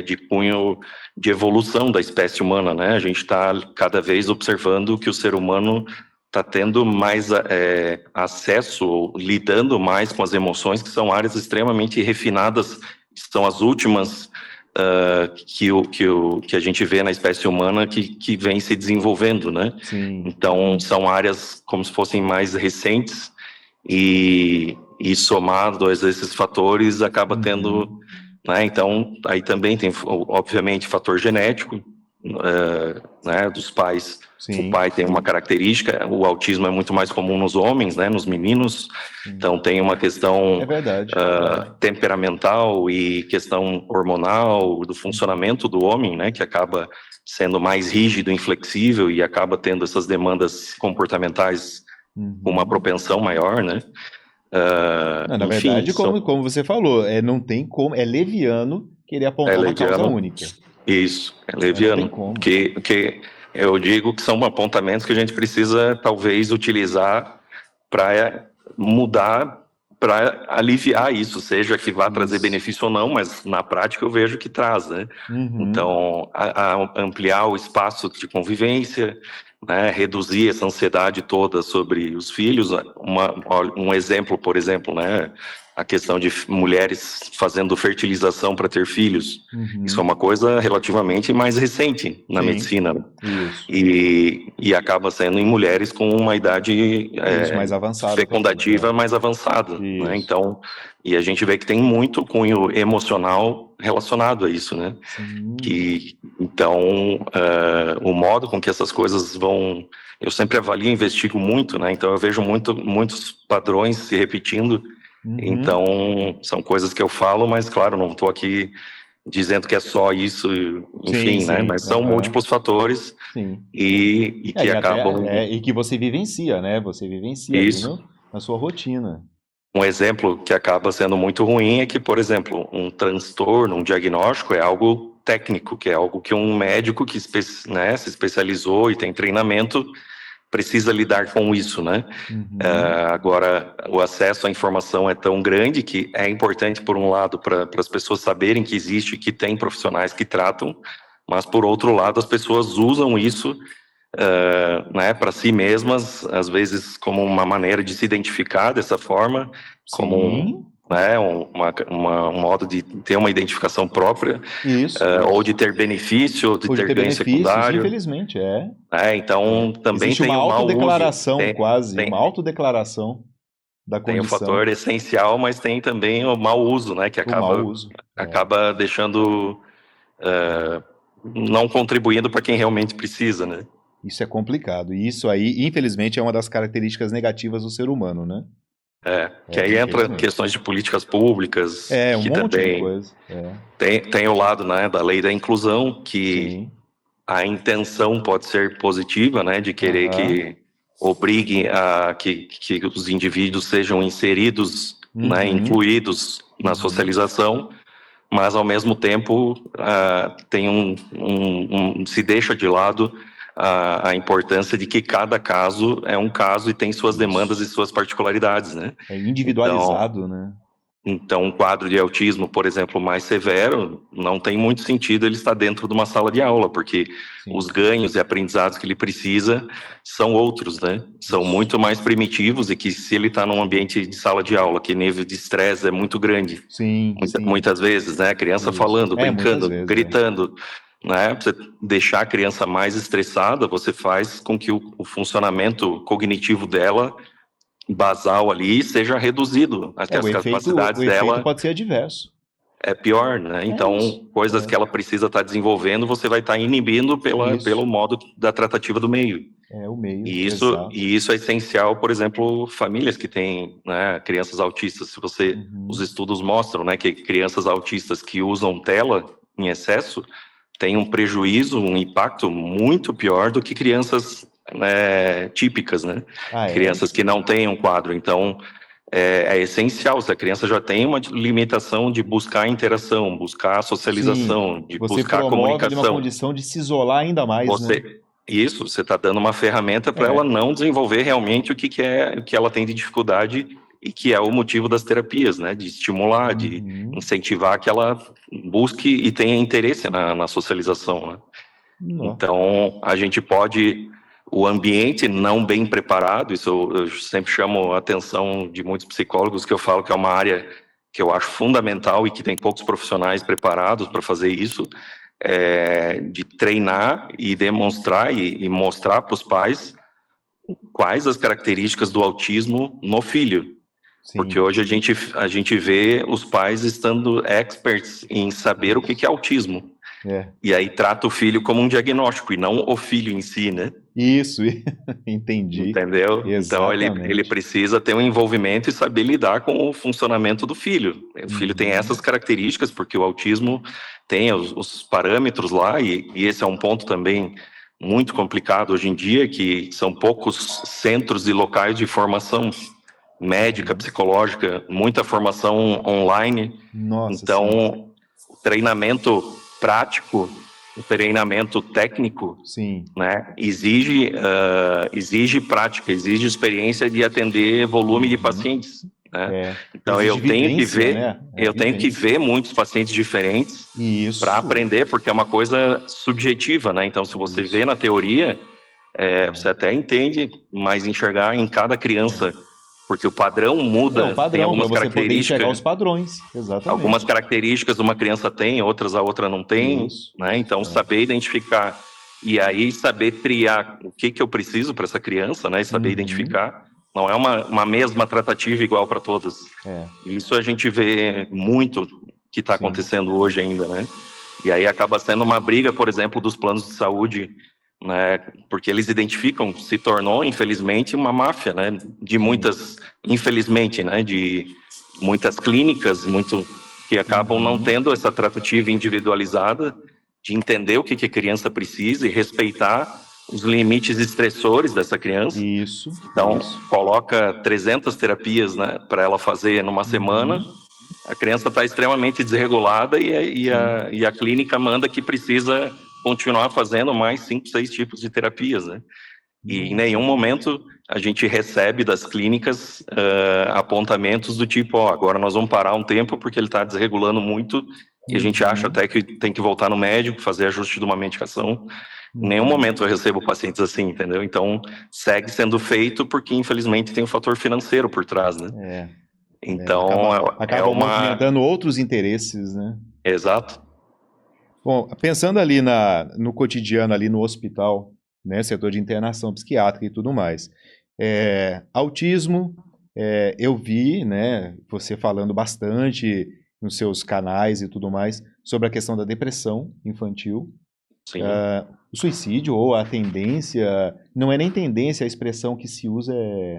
de cunho de evolução da espécie humana, né? A gente está cada vez observando que o ser humano está tendo mais acesso, lidando mais com as emoções, que são áreas extremamente refinadas, que são as últimas que a gente vê na espécie humana que vem se desenvolvendo, né? Sim. Então, são áreas como se fossem mais recentes e somado a esses fatores acaba tendo, né? Então, aí também tem, obviamente, fator genético, né, dos pais. Sim. O pai tem uma característica, o autismo é muito mais comum nos homens, né, nos meninos. Então tem uma questão temperamental e questão hormonal do funcionamento do homem, né, que acaba sendo mais rígido, inflexível e acaba tendo essas demandas comportamentais com uma propensão maior, né? Na verdade, como você falou, não tem como, é leviano querer apontar uma causa única. Isso, é leviano. Que eu digo que são apontamentos que a gente precisa, talvez, utilizar para mudar, para aliviar isso, seja que vá trazer benefício ou não, mas na prática eu vejo que traz, né? Então, ampliar o espaço de convivência, né, reduzir essa ansiedade toda sobre os filhos. Um exemplo, por exemplo, né, a questão de mulheres fazendo fertilização para ter filhos. Isso é uma coisa relativamente mais recente na medicina. E acaba sendo em mulheres com uma idade mais avançada, fecundativa mais avançada. Né? Então, e a gente vê que tem muito cunho emocional relacionado a isso, né? Então, o modo com que essas coisas vão... Eu sempre avalio e investigo muito, né? Então, eu vejo muitos padrões se repetindo. Então, são coisas que eu falo, mas, claro, não estou aqui dizendo que é só isso, enfim, né? Mas são múltiplos fatores e que acabam... e que você vivencia, né? Você vivencia isso na sua rotina. Um exemplo que acaba sendo muito ruim é que, por exemplo, um transtorno, um diagnóstico é algo técnico, que é algo que um médico que se especializou e tem treinamento precisa lidar com isso, né? Agora, o acesso à informação é tão grande que é importante, por um lado, para as pessoas saberem que existe, que tem profissionais que tratam, mas, por outro lado, as pessoas usam isso né, para si mesmas, às vezes como uma maneira de se identificar dessa forma, como um modo de ter uma identificação própria, ou de ter benefício, ou de ter ganho secundário. Infelizmente, então, também existe tem uma autodeclaração, quase, uma autodeclaração da condição. Tem o fator essencial, mas tem também o mau uso, né, que acaba deixando, não contribuindo para quem realmente precisa, né. Isso é complicado. E isso aí, infelizmente, é uma das características negativas do ser humano, né? Que aí entra questões de políticas públicas. Que monte também de coisa. Tem o lado, né, da lei da inclusão, que a intenção pode ser positiva, né, de querer que obrigue a que os indivíduos sejam inseridos, né, incluídos na socialização, mas ao mesmo tempo tem se deixa de lado a importância de que cada caso é um caso e tem suas demandas e suas particularidades, né? É individualizado, né? Então, um quadro de autismo, por exemplo, mais severo, não tem muito sentido ele estar dentro de uma sala de aula, porque os ganhos e aprendizados que ele precisa são outros, né? São muito mais primitivos e que se ele está num ambiente de sala de aula, que nível de estresse é muito grande. Muitas vezes, né? Criança falando, brincando, gritando. Né? Pra você deixar a criança mais estressada, você faz com que o funcionamento cognitivo dela basal ali seja reduzido, até as O capacidades efeito dela pode ser adverso. é pior, né? É isso. Então, coisas que ela precisa estar desenvolvendo, você vai estar inibindo Isso. pelo modo da tratativa do meio. É o meio, E exato. isso é essencial, por exemplo, famílias que têm, né, crianças autistas. Se você, os Uhum. estudos mostram, né, que crianças autistas que usam tela em excesso têm um prejuízo, um impacto muito pior do que crianças, né, típicas, né? Ah, é? Crianças que não têm um quadro. Então, é essencial. Se a criança já tem uma limitação de buscar interação, buscar Sim. socialização, de Você buscar promove ali uma comunicação, condição de se isolar ainda mais, né? você está dando uma ferramenta para ela É. não desenvolver realmente o que ela tem de dificuldade e que é o motivo das terapias, né? De estimular, de Uhum. incentivar que ela busque e tenha interesse na socialização, né? Nó. Então, a gente pode, o ambiente não bem preparado, isso eu sempre chamo a atenção de muitos psicólogos, que eu falo que é uma área que eu acho fundamental e que tem poucos profissionais preparados para fazer isso, de treinar e demonstrar e mostrar para os pais quais as características do autismo no filho. Porque Sim. hoje a gente vê os pais estando experts em saber o que é autismo. É. E aí trata o filho como um diagnóstico e não o filho em si, né? Isso, entendi. Entendeu? Então ele Exatamente. precisa ter um envolvimento e saber lidar com o funcionamento do filho. O filho tem Uhum. essas características, porque o autismo tem os parâmetros lá, e esse é um ponto também muito complicado hoje em dia, que são poucos centros e locais de formação médica, Uhum. psicológica, muita formação online. Nossa, sim. Então, o treinamento prático, o treinamento técnico, Sim. né, exige prática, exige experiência de atender volume de Uhum. pacientes, né? É. Então Exige vivência, né? É, eu tenho que vivência. ver muitos pacientes diferentes para Isso. aprender, porque é uma coisa subjetiva, né? Então, se você vê Isso. na teoria, você É. até entende, mas enxergar em cada criança, porque o padrão Não, muda, tem padrão, para você poder enxergar os padrões. algumas Exatamente. características uma criança tem, outras a outra não tem, Isso. né? Então, É. saber identificar e aí saber triar o que eu preciso para essa criança, né? E saber Uhum. identificar. Não é uma mesma tratativa igual para todas. É. Isso a gente vê muito que está Sim. acontecendo hoje ainda, né? E aí acaba sendo uma briga, por exemplo, dos planos de saúde, né? Porque eles identificam, se tornou, infelizmente, uma máfia, né? De Sim. muitas, infelizmente, né? De muitas clínicas, que acabam não Uhum. tendo essa tratativa individualizada de entender o que a criança precisa e respeitar os limites estressores dessa criança. Isso. Então, Isso. coloca 300 terapias, né, para ela fazer numa semana. Uhum. A criança está extremamente desregulada Sim. e a clínica manda que precisa continuar fazendo mais 5, 6 tipos de terapias, né? E em Nossa. nenhum momento a gente recebe das clínicas apontamentos do tipo, ó, agora nós vamos parar um tempo porque ele está desregulando muito e a gente acha Uhum. até que tem que voltar no médico, fazer ajuste de uma medicação. Em nenhum Uhum. momento eu recebo pacientes assim, entendeu? Então, segue sendo feito porque, infelizmente, tem um fator financeiro por trás, né? É. Então, é Acaba uma... movimentando outros interesses, né? Exato. Bom, pensando ali no cotidiano, ali no hospital, né, setor de internação psiquiátrica e tudo mais, autismo, eu vi, né, você falando bastante nos seus canais e tudo mais sobre a questão da depressão infantil, Sim. o suicídio ou a tendência, não é nem tendência, a expressão que se usa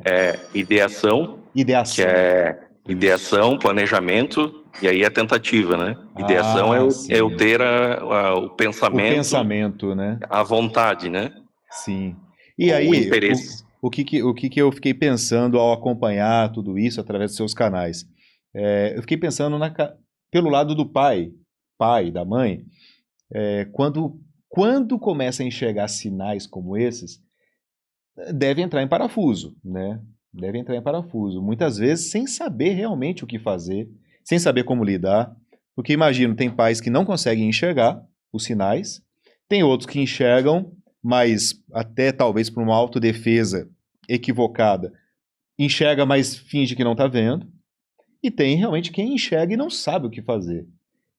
é Ideação, que ideação. é ideação, planejamento, e aí a tentativa, né? Ideação Ah, é eu sim. ter o O pensamento, pensamento, né? a vontade, né? Sim. E Ou o aí, interesse. o que que eu fiquei pensando ao acompanhar tudo isso através dos seus canais? Eu fiquei pensando pelo lado do pai, da mãe, quando começa a enxergar sinais como esses, deve entrar em parafuso, né? Deve entrar em parafuso. Muitas vezes sem saber realmente o que fazer, sem saber como lidar. Porque imagino, tem pais que não conseguem enxergar os sinais, tem outros que enxergam, mas até talvez por uma autodefesa equivocada, enxerga, mas finge que não está vendo. E tem realmente quem enxerga e não sabe o que fazer.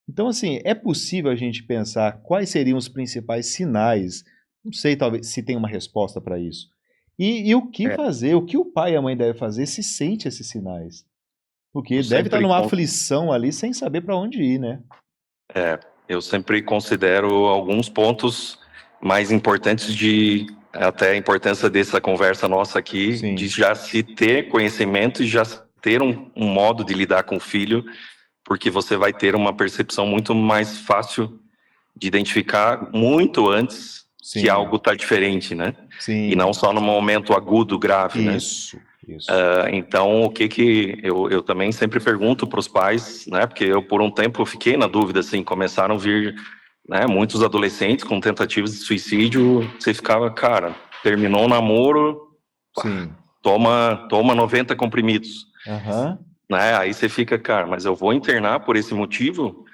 Então, assim, é possível a gente pensar quais seriam os principais sinais, não sei talvez se tem uma resposta para isso, E o que É, fazer? O que o pai e a mãe devem fazer se sente esses sinais? Porque eu deve estar sempre, numa con- aflição ali sem saber para onde ir, né? é, eu sempre considero alguns pontos mais importantes até a importância dessa conversa nossa aqui, de Sim, já se ter conhecimento e já ter um modo de lidar com o filho, porque você vai ter uma percepção muito mais fácil de identificar muito antes que sim, algo está diferente, né? E sim. não só no momento agudo, grave, né? Isso. Então, o que que eu também sempre pergunto para os pais, né? Porque eu por um tempo fiquei na dúvida, assim, começaram a vir, né? Muitos adolescentes com tentativas de suicídio. Você ficava, cara, terminou o namoro, Sim. toma 90 comprimidos, Aham. né? Aí você fica, cara, mas eu vou internar por esse motivo,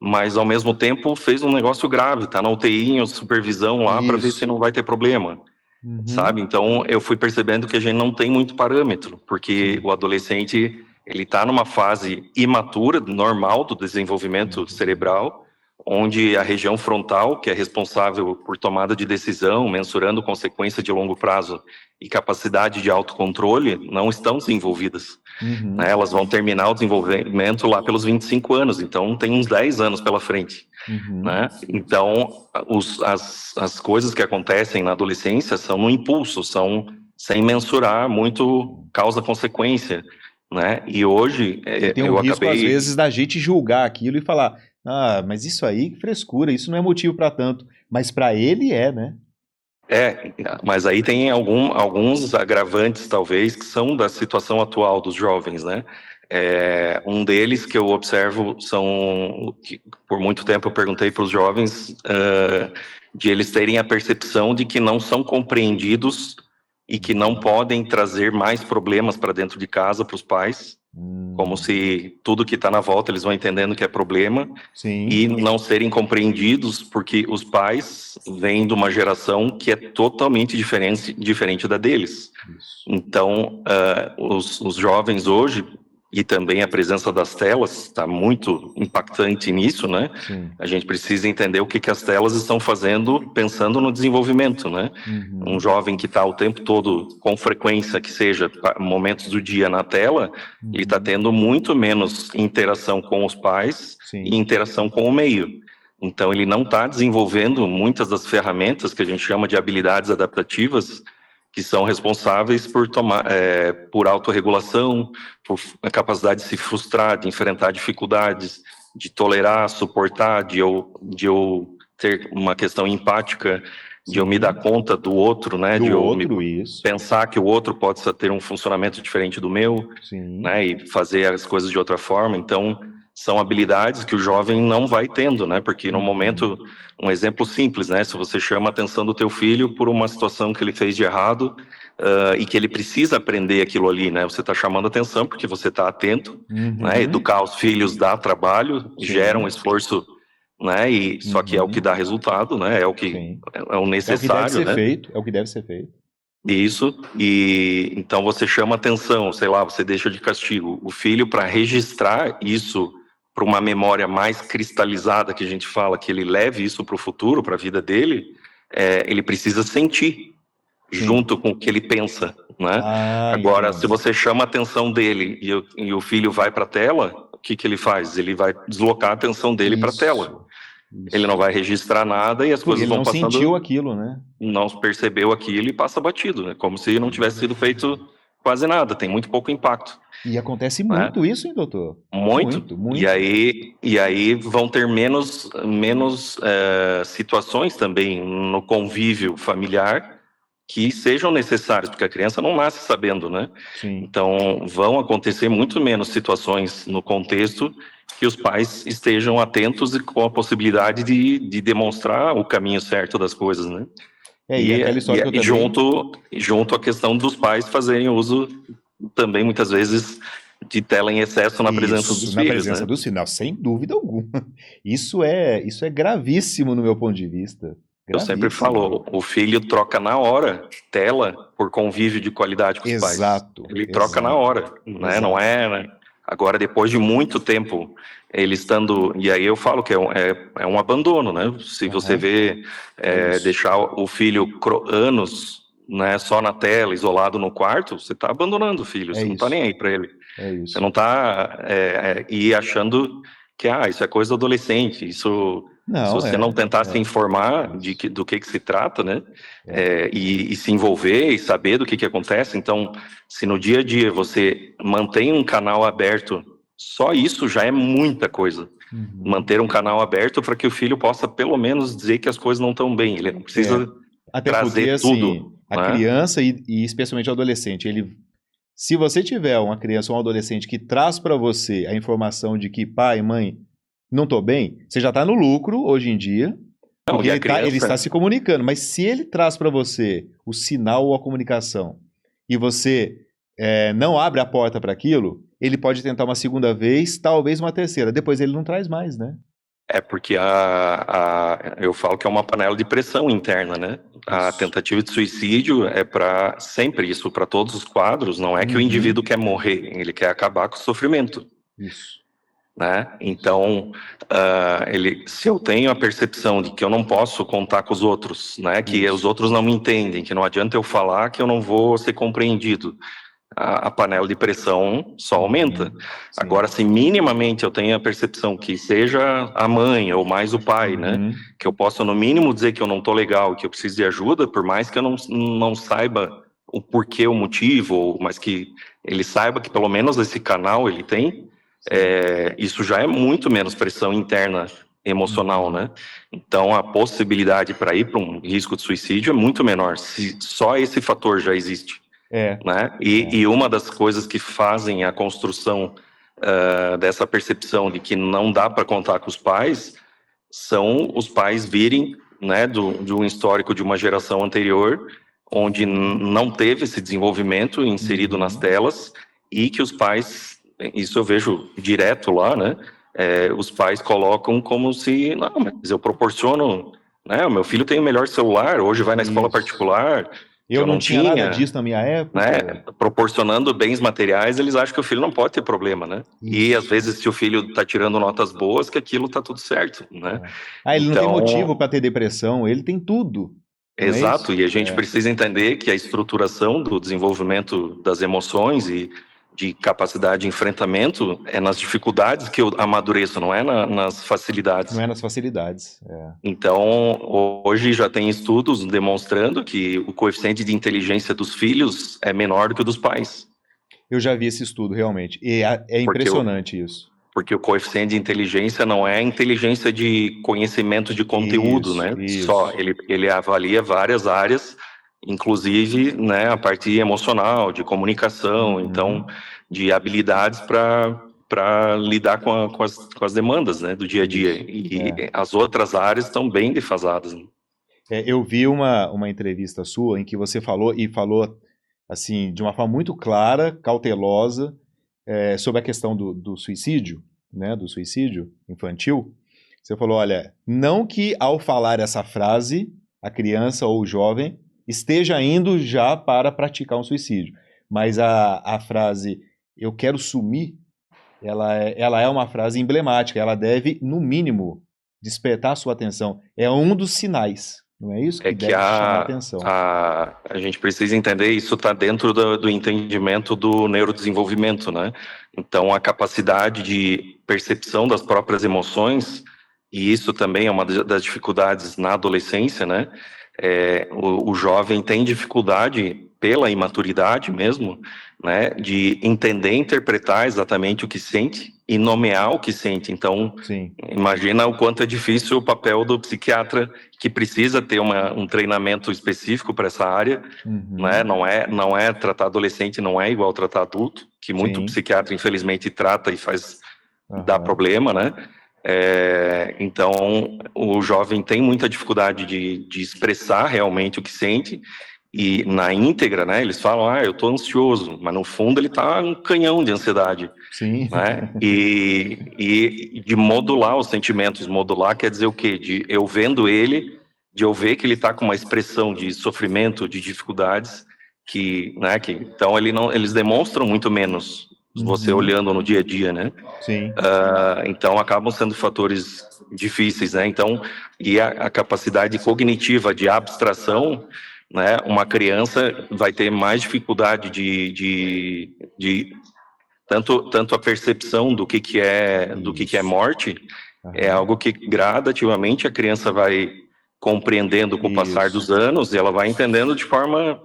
mas ao mesmo tempo fez um negócio grave, tá na UTI, em supervisão lá para ver se Isso. não vai ter problema. Uhum. Sabe? Então, eu fui percebendo que a gente não tem muito parâmetro, porque Sim. o adolescente, ele está numa fase imatura, normal do desenvolvimento Uhum. cerebral, onde a região frontal, que é responsável por tomada de decisão, mensurando consequência de longo prazo e capacidade de autocontrole, não estão desenvolvidas, né? Uhum. Elas vão terminar o desenvolvimento lá pelos 25 anos, então tem uns 10 anos pela frente, Uhum. né? Então, as coisas que acontecem na adolescência são no impulso, são sem mensurar muito causa-consequência, né? E hoje E tem o eu risco, às acabei, vezes, da gente julgar aquilo e falar: ah, mas isso aí, que frescura, isso não é motivo para tanto. Mas para ele é, né? mas aí tem alguns agravantes, talvez, que são da situação atual dos jovens, né? Um deles que eu observo que por muito tempo eu perguntei para os jovens de eles terem a percepção de que não são compreendidos e que não podem trazer mais problemas para dentro de casa para os pais, como Hum, se tudo que está na volta eles vão entendendo que é problema sim, e não serem compreendidos porque os pais vêm de uma geração que é totalmente diferente da deles. isso. Então, os jovens hoje, e também a presença das telas está muito impactante nisso, né? Sim. A gente precisa entender o que, que as telas estão fazendo, pensando no desenvolvimento, né? Um Uhum. jovem que está o tempo todo, com frequência que seja, momentos do dia na tela, ele está Uhum. tendo muito menos interação com os pais e Sim. interação com o meio. Então, ele não está desenvolvendo muitas das ferramentas que a gente chama de habilidades adaptativas, que são responsáveis por autorregulação, por a capacidade de se frustrar, de enfrentar dificuldades, de tolerar, suportar, de eu ter uma questão empática, de eu me dar Sim. conta do outro, né? Do De eu outro, isso. pensar que o outro pode ter um funcionamento diferente do meu, Sim. né? E fazer as coisas de outra forma. Então, são habilidades que o jovem não vai tendo, né? Porque no Uhum. momento, um exemplo simples, né? Se você chama a atenção do teu filho por uma situação que ele fez de errado, e que ele precisa aprender aquilo ali, né? Você está chamando atenção porque você está atento, né? Uhum. Educar os filhos dá trabalho, gera um Sim. esforço, né? E só que é o que Uhum. dá resultado, né? É o que Sim. é o É o que deve necessário, ser né? feito. É o que deve ser feito. Isso, e então você chama atenção, sei lá, você deixa de castigo o filho para registrar isso para uma memória mais cristalizada, que a gente fala, que ele leve isso para o futuro, para a vida dele, ele precisa sentir Sim. junto com o que ele pensa, né? Ah, Agora, se entendi. você chama a atenção dele e o filho vai para a tela, o que que ele faz? Ele vai deslocar a atenção dele para a tela. Isso. Ele não Isso. vai registrar nada e as Porque coisas ele vão não sentiu passando, aquilo, né? não percebeu aquilo e passa batido, né? Como se não tivesse sido feito quase nada, tem muito pouco impacto, E acontece né? muito isso, hein, doutor? Muito. Muito, E muito. aí vão ter menos situações também no convívio familiar que sejam necessárias, porque a criança não nasce sabendo, né? Sim. Então vão acontecer muito menos situações no contexto que os pais estejam atentos e com a possibilidade de demonstrar o caminho certo das coisas, né? E E, aquela história que eu e também. junto à questão dos pais fazerem uso também, muitas vezes, de tela em excesso na presença Isso, dos na filhos, presença né? do sinal, sem dúvida alguma. Isso é gravíssimo no meu ponto de vista. Eu sempre Gravíssimo. falo, o filho troca na hora tela por convívio de qualidade com os pais. Exato, Ele troca na exato, hora, né? Não exato. é, né? Agora, depois de muito tempo, ele estando... E aí eu falo que é um abandono, né? Se você Aham, vê é isso. deixar o filho anos né, só na tela, isolado no quarto, você está abandonando o filho, você não está nem aí para ele. Você não está e achando que isso é coisa do adolescente, isso... Não, se você não tentar se informar do que se trata, né, e se envolver e saber do que acontece, então, se no dia a dia você mantém um canal aberto, só isso já é muita coisa. Manter um canal aberto para que o filho possa, pelo menos, dizer que as coisas não estão bem, ele não precisa até trazer porque, tudo. Assim, a criança e especialmente o adolescente, se você tiver uma criança ou um adolescente que traz para você a informação de que pai, mãe, não estou bem, você já está no lucro hoje em dia, porque ele está se comunicando. Mas se ele traz para você o sinal ou a comunicação e você não abre a porta para aquilo, ele pode tentar uma segunda vez, talvez uma terceira. Depois ele não traz mais, né? É porque eu falo que é uma panela de pressão interna, né? A tentativa de suicídio é para sempre isso, para todos os quadros. Não é que o indivíduo quer morrer, ele quer acabar com o sofrimento. Isso. Né? Então, se eu tenho a percepção de que eu não posso contar com os outros, né? Que os outros não me entendem, que não adianta eu falar que eu não vou ser compreendido, a panela de pressão só aumenta. Agora, se minimamente eu tenho a percepção que seja a mãe ou mais o pai, né? Que eu possa no mínimo dizer que eu não estou legal, que eu preciso de ajuda, por mais que eu não saiba o porquê, o motivo, mas que ele saiba que pelo menos esse canal ele tem, isso já é muito menos pressão interna emocional, né? Então a possibilidade para ir para um risco de suicídio é muito menor, se só esse fator já existe. Né? E uma das coisas que fazem a construção dessa percepção de que não dá para contar com os pais são os pais virem, né, de um histórico de uma geração anterior, onde não teve esse desenvolvimento inserido nas telas, e que os pais, isso eu vejo direto lá, né, os pais colocam como se, não, mas eu proporciono, né, o meu filho tem o melhor celular, hoje vai na escola particular, eu não tinha nada disso na minha época. Né? Proporcionando bens materiais, eles acham que o filho não pode ter problema, né? Isso. E às vezes, se o filho está tirando notas boas, que aquilo está tudo certo, né? Ele não tem motivo para ter depressão, ele tem tudo. Exato, e a gente precisa entender que a estruturação do desenvolvimento das emoções e de capacidade de enfrentamento é nas dificuldades que eu amadureço, não é nas facilidades. Não é nas facilidades. Então, hoje já tem estudos demonstrando que o coeficiente de inteligência dos filhos é menor do que o dos pais. Eu já vi esse estudo, realmente. E é impressionante isso. Porque o coeficiente de inteligência não é a inteligência de conhecimento de conteúdo, né? Só, ele avalia várias áreas, inclusive, né, a parte emocional, de comunicação, então, de habilidades para lidar com as demandas, né, do dia a dia. E as outras áreas estão bem defasadas. Né? Eu vi uma entrevista sua em que você falou assim, de uma forma muito clara, cautelosa, sobre a questão do suicídio, né, do suicídio infantil. Você falou, olha, não que ao falar essa frase, a criança ou o jovem esteja indo já para praticar um suicídio, mas a frase, eu quero sumir, ela é uma frase emblemática, ela deve, no mínimo, despertar a sua atenção. É um dos sinais, não é isso? Que deve chamar a atenção. A gente precisa entender, isso está dentro do entendimento do neurodesenvolvimento, né? Então, a capacidade de percepção das próprias emoções, e isso também é uma das dificuldades na adolescência, né? O jovem tem dificuldade, pela imaturidade mesmo, né, de entender e interpretar exatamente o que sente e nomear o que sente. Então, imagina o quanto é difícil o papel do psiquiatra, que precisa ter um treinamento específico para essa área, né? Não é tratar adolescente, não é igual tratar adulto, que muito psiquiatra, infelizmente, trata e faz dar problema, né? Então, o jovem tem muita dificuldade de expressar realmente o que sente, e na íntegra, né, eles falam, eu tô ansioso, mas no fundo ele tá um canhão de ansiedade. Sim. Né? E de modular os sentimentos, modular quer dizer o quê? De eu vendo ele, de eu ver que ele tá com uma expressão de sofrimento, de dificuldades, então eles demonstram muito menos, você olhando no dia a dia, né? Sim. Então acabam sendo fatores difíceis, né? Então, e a capacidade cognitiva de abstração né? Uma criança vai ter mais dificuldade tanto a percepção do que é morte, é algo que gradativamente a criança vai compreendendo com o passar dos anos, e ela vai entendendo de forma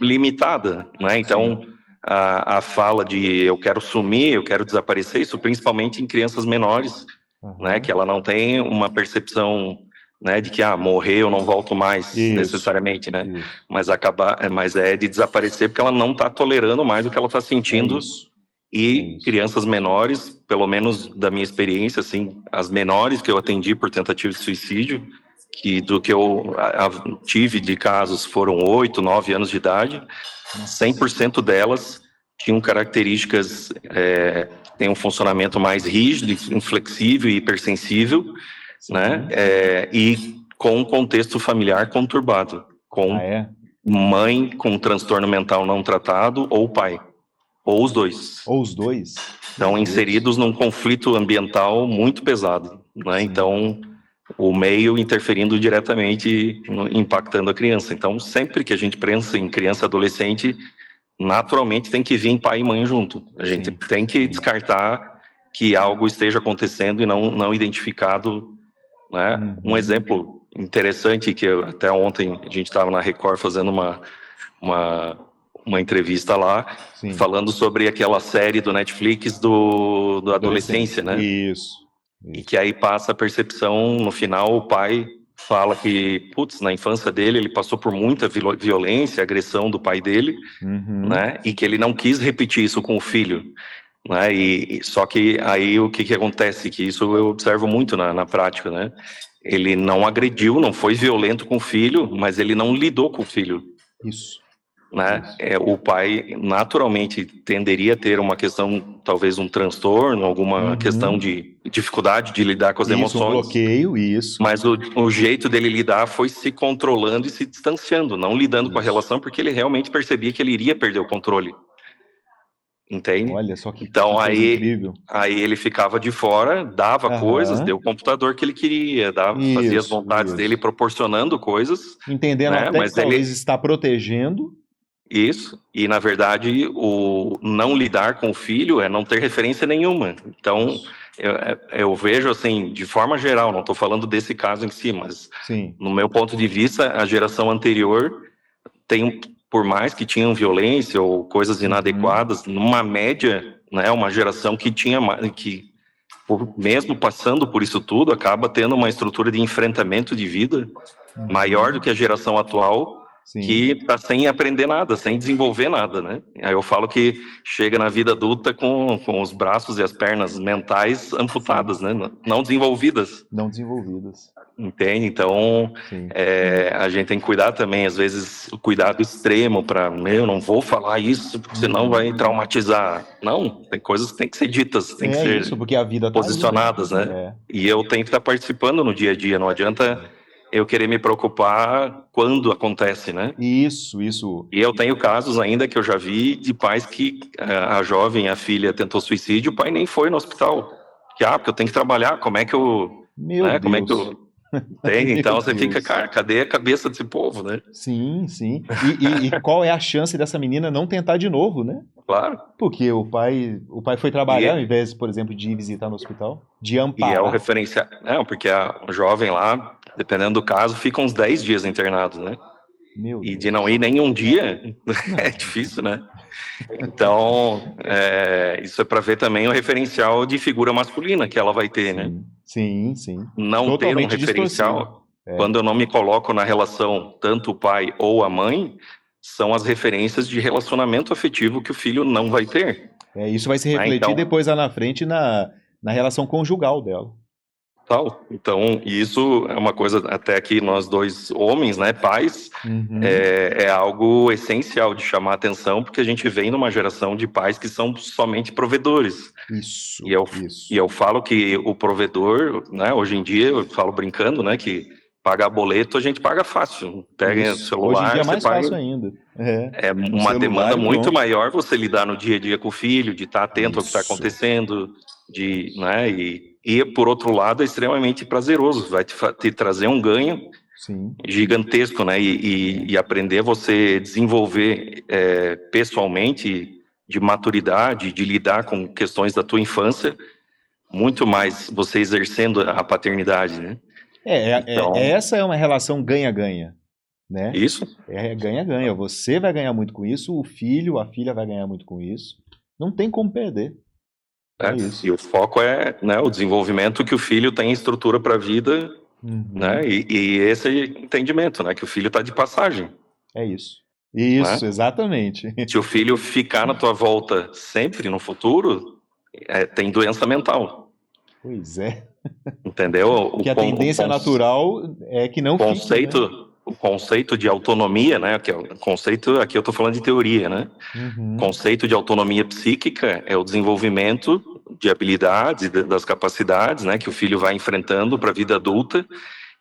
limitada, né? Então, a fala de eu quero sumir, eu quero desaparecer, isso principalmente em crianças menores, né? Que ela não tem uma percepção, né, de que morrer eu não volto mais necessariamente, né? Mas é de desaparecer porque ela não está tolerando mais o que ela está sentindo. E crianças menores, pelo menos da minha experiência, assim, as menores que eu atendi por tentativa de suicídio, que do que eu tive de casos foram 8, 9 anos de idade, 100% delas tinham características, tem um funcionamento mais rígido, inflexível e hipersensível, né? E com um contexto familiar conturbado, com mãe com transtorno mental não tratado ou pai. Ou os dois. Ou os dois? Estão inseridos num conflito ambiental muito pesado, né? Então, o meio interferindo diretamente, impactando a criança. Então, sempre que a gente pensa em criança e adolescente, naturalmente tem que vir pai e mãe junto. A gente tem que descartar que algo esteja acontecendo e não identificado, né? Um exemplo interessante que até ontem a gente estava na Record fazendo uma entrevista lá, falando sobre aquela série do Netflix do adolescência, né? Isso. E que aí passa a percepção, no final o pai fala que, na infância dele ele passou por muita violência, agressão do pai dele, né? E que ele não quis repetir isso com o filho, né? Só que aí o que acontece, que isso eu observo muito na prática, né? Ele não agrediu, não foi violento com o filho, mas ele não lidou com o filho. Isso. Né? O pai naturalmente tenderia a ter uma questão, talvez um transtorno, alguma questão de dificuldade de lidar com as emoções. Um bloqueio, isso. Mas o jeito dele lidar foi se controlando e se distanciando, não lidando com a relação, porque ele realmente percebia que ele iria perder o controle. Entende? Olha só que então coisa incrível. Aí ele ficava de fora, dava coisas, deu o computador que ele queria, fazia as vontades dele, proporcionando coisas. Entendendo, né? Até que talvez está protegendo. Isso, e na verdade o não lidar com o filho é não ter referência nenhuma. Então eu vejo assim, de forma geral, não estou falando desse caso em si, mas no meu ponto de vista, a geração anterior tem, por mais que tinham violência ou coisas inadequadas, numa média, né, uma geração que tinha, que mesmo passando por isso tudo, acaba tendo uma estrutura de enfrentamento de vida maior do que a geração atual, que está sem aprender nada, sem desenvolver nada, né? Aí eu falo que chega na vida adulta com os braços e as pernas mentais amputadas, né? Não desenvolvidas. Não desenvolvidas. Entende? Então, a gente tem que cuidar também, às vezes, o cuidado extremo para, eu não vou falar isso, porque senão vai traumatizar. Não, tem coisas que tem que ser ditas, tem que ser isso, porque a vida posicionadas, tá ali, né? E eu tenho que estar participando no dia a dia, não adianta eu querer me preocupar quando acontece, né? Isso. E eu tenho casos ainda que eu já vi de pais que a filha tentou suicídio, o pai nem foi no hospital. Porque eu tenho que trabalhar, como é que eu... Meu Deus. Como é que eu... Tem, então você fica, cara, cadê a cabeça desse povo, né? Sim. E qual é a chance dessa menina não tentar de novo, né? Claro. Porque o pai foi trabalhar ao invés, por exemplo, de ir visitar no hospital, de amparar. E é o referencial. Não, porque a jovem lá, dependendo do caso, fica uns 10 dias internados, né? Meu Deus. E de não ir nenhum dia, é difícil, né? Então, isso é para ver também o referencial de figura masculina que ela vai ter, né? Sim. Não totalmente ter um referencial, quando eu não me coloco na relação, tanto o pai ou a mãe, são as referências de relacionamento afetivo que o filho não vai ter. Isso vai se refletir depois lá na frente na relação conjugal dela. Então, isso é uma coisa, até aqui nós dois homens, né, pais, é algo essencial de chamar a atenção, porque a gente vem numa geração de pais que são somente provedores. Isso. E eu falo que o provedor, né, hoje em dia, eu falo brincando, né, que pagar boleto a gente paga fácil. Pega o celular, hoje em dia é mais paga, fácil ainda. É uma demanda muito maior você lidar no dia a dia com o filho, de estar atento ao que está acontecendo, né, e por outro lado é extremamente prazeroso, vai te trazer um ganho Sim. gigantesco, né? E aprender você desenvolver pessoalmente, de maturidade, de lidar com questões da tua infância, muito mais você exercendo a paternidade, né? Então, Essa é uma relação ganha-ganha, né? isso. É ganha-ganha. Você vai ganhar muito com isso, o filho, a filha vai ganhar muito com isso. Não tem como perder. É isso. E o foco é, né, o desenvolvimento que o filho tem estrutura para a vida, né? E esse entendimento, né? Que o filho está de passagem. É isso. Né? Isso, exatamente. Se o filho ficar na tua volta sempre no futuro, tem doença mental. Pois é. Entendeu? Que a tendência natural é que não fique, né? O conceito de autonomia, né? Que é o conceito, aqui eu estou falando de teoria, né? O conceito de autonomia psíquica é o desenvolvimento de habilidades e das capacidades, né? Que o filho vai enfrentando para a vida adulta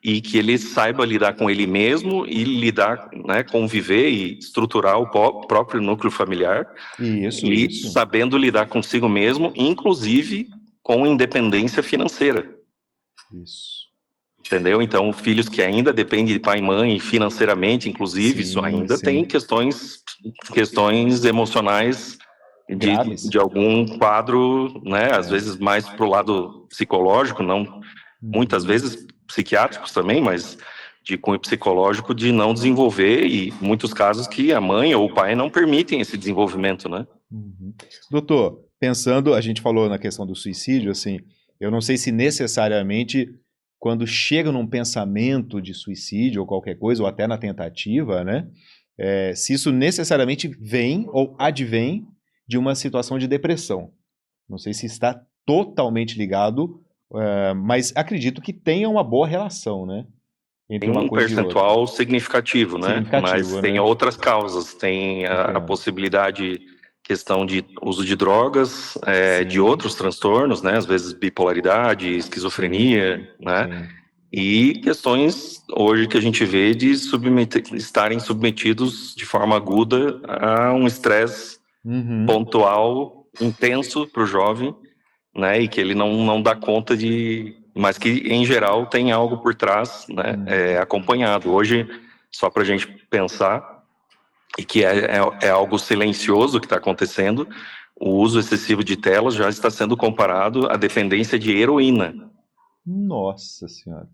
e que ele saiba lidar com ele mesmo e lidar, né? Conviver e estruturar o próprio núcleo familiar. Isso. Sabendo lidar consigo mesmo, inclusive com independência financeira. Isso. Entendeu? Então, filhos que ainda dependem de pai e mãe financeiramente, inclusive, isso ainda tem questões emocionais de algum quadro, né? Às vezes mais para o lado psicológico, não muitas vezes psiquiátricos também, mas de cunho psicológico de não desenvolver e muitos casos que a mãe ou o pai não permitem esse desenvolvimento, né? Doutor, pensando, a gente falou na questão do suicídio, assim, eu não sei se necessariamente quando chega num pensamento de suicídio ou qualquer coisa, ou até na tentativa, né? Se isso necessariamente vem ou advém de uma situação de depressão. Não sei se está totalmente ligado, mas acredito que tenha uma boa relação, né? Entre uma coisa percentual significativo, né? Mas tem outras causas, tem a possibilidade, questão de uso de drogas, de outros transtornos, né? Às vezes bipolaridade, esquizofrenia, né? E questões hoje que a gente vê de estarem submetidos de forma aguda a um estresse pontual, intenso para o jovem, né? E que ele não dá conta mas que em geral tem algo por trás, né? Acompanhado. Hoje, só para a gente pensar, e que é algo silencioso que está acontecendo, o uso excessivo de telas já está sendo comparado à dependência de heroína. Nossa Senhora.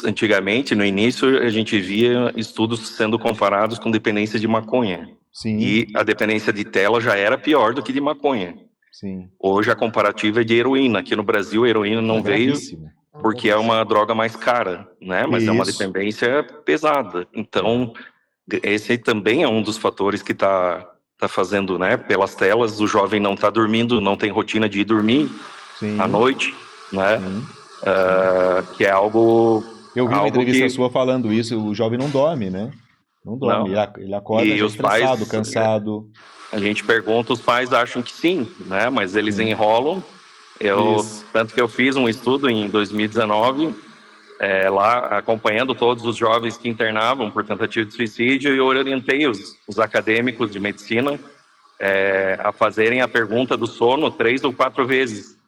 Antigamente, no início, a gente via estudos sendo comparados com dependência de maconha. Sim. E a dependência de tela já era pior do que de maconha. Sim. Hoje a comparativa é de heroína. Aqui no Brasil a heroína não veio porque é uma droga mais cara, né? Mas é uma dependência pesada. Então, esse também é um dos fatores que tá fazendo, né? Pelas telas, o jovem não está dormindo, não tem rotina de ir dormir à noite, né? Que é algo... Eu vi uma entrevista sua falando isso, o jovem não dorme, né? Não dorme, ele acorda já estressado, cansado. A gente pergunta, os pais acham que sim, né? Mas eles enrolam. Tanto que eu fiz um estudo em 2019, lá acompanhando todos os jovens que internavam por tentativa de suicídio, e eu orientei os acadêmicos de medicina a fazerem a pergunta do sono 3 ou 4 vezes.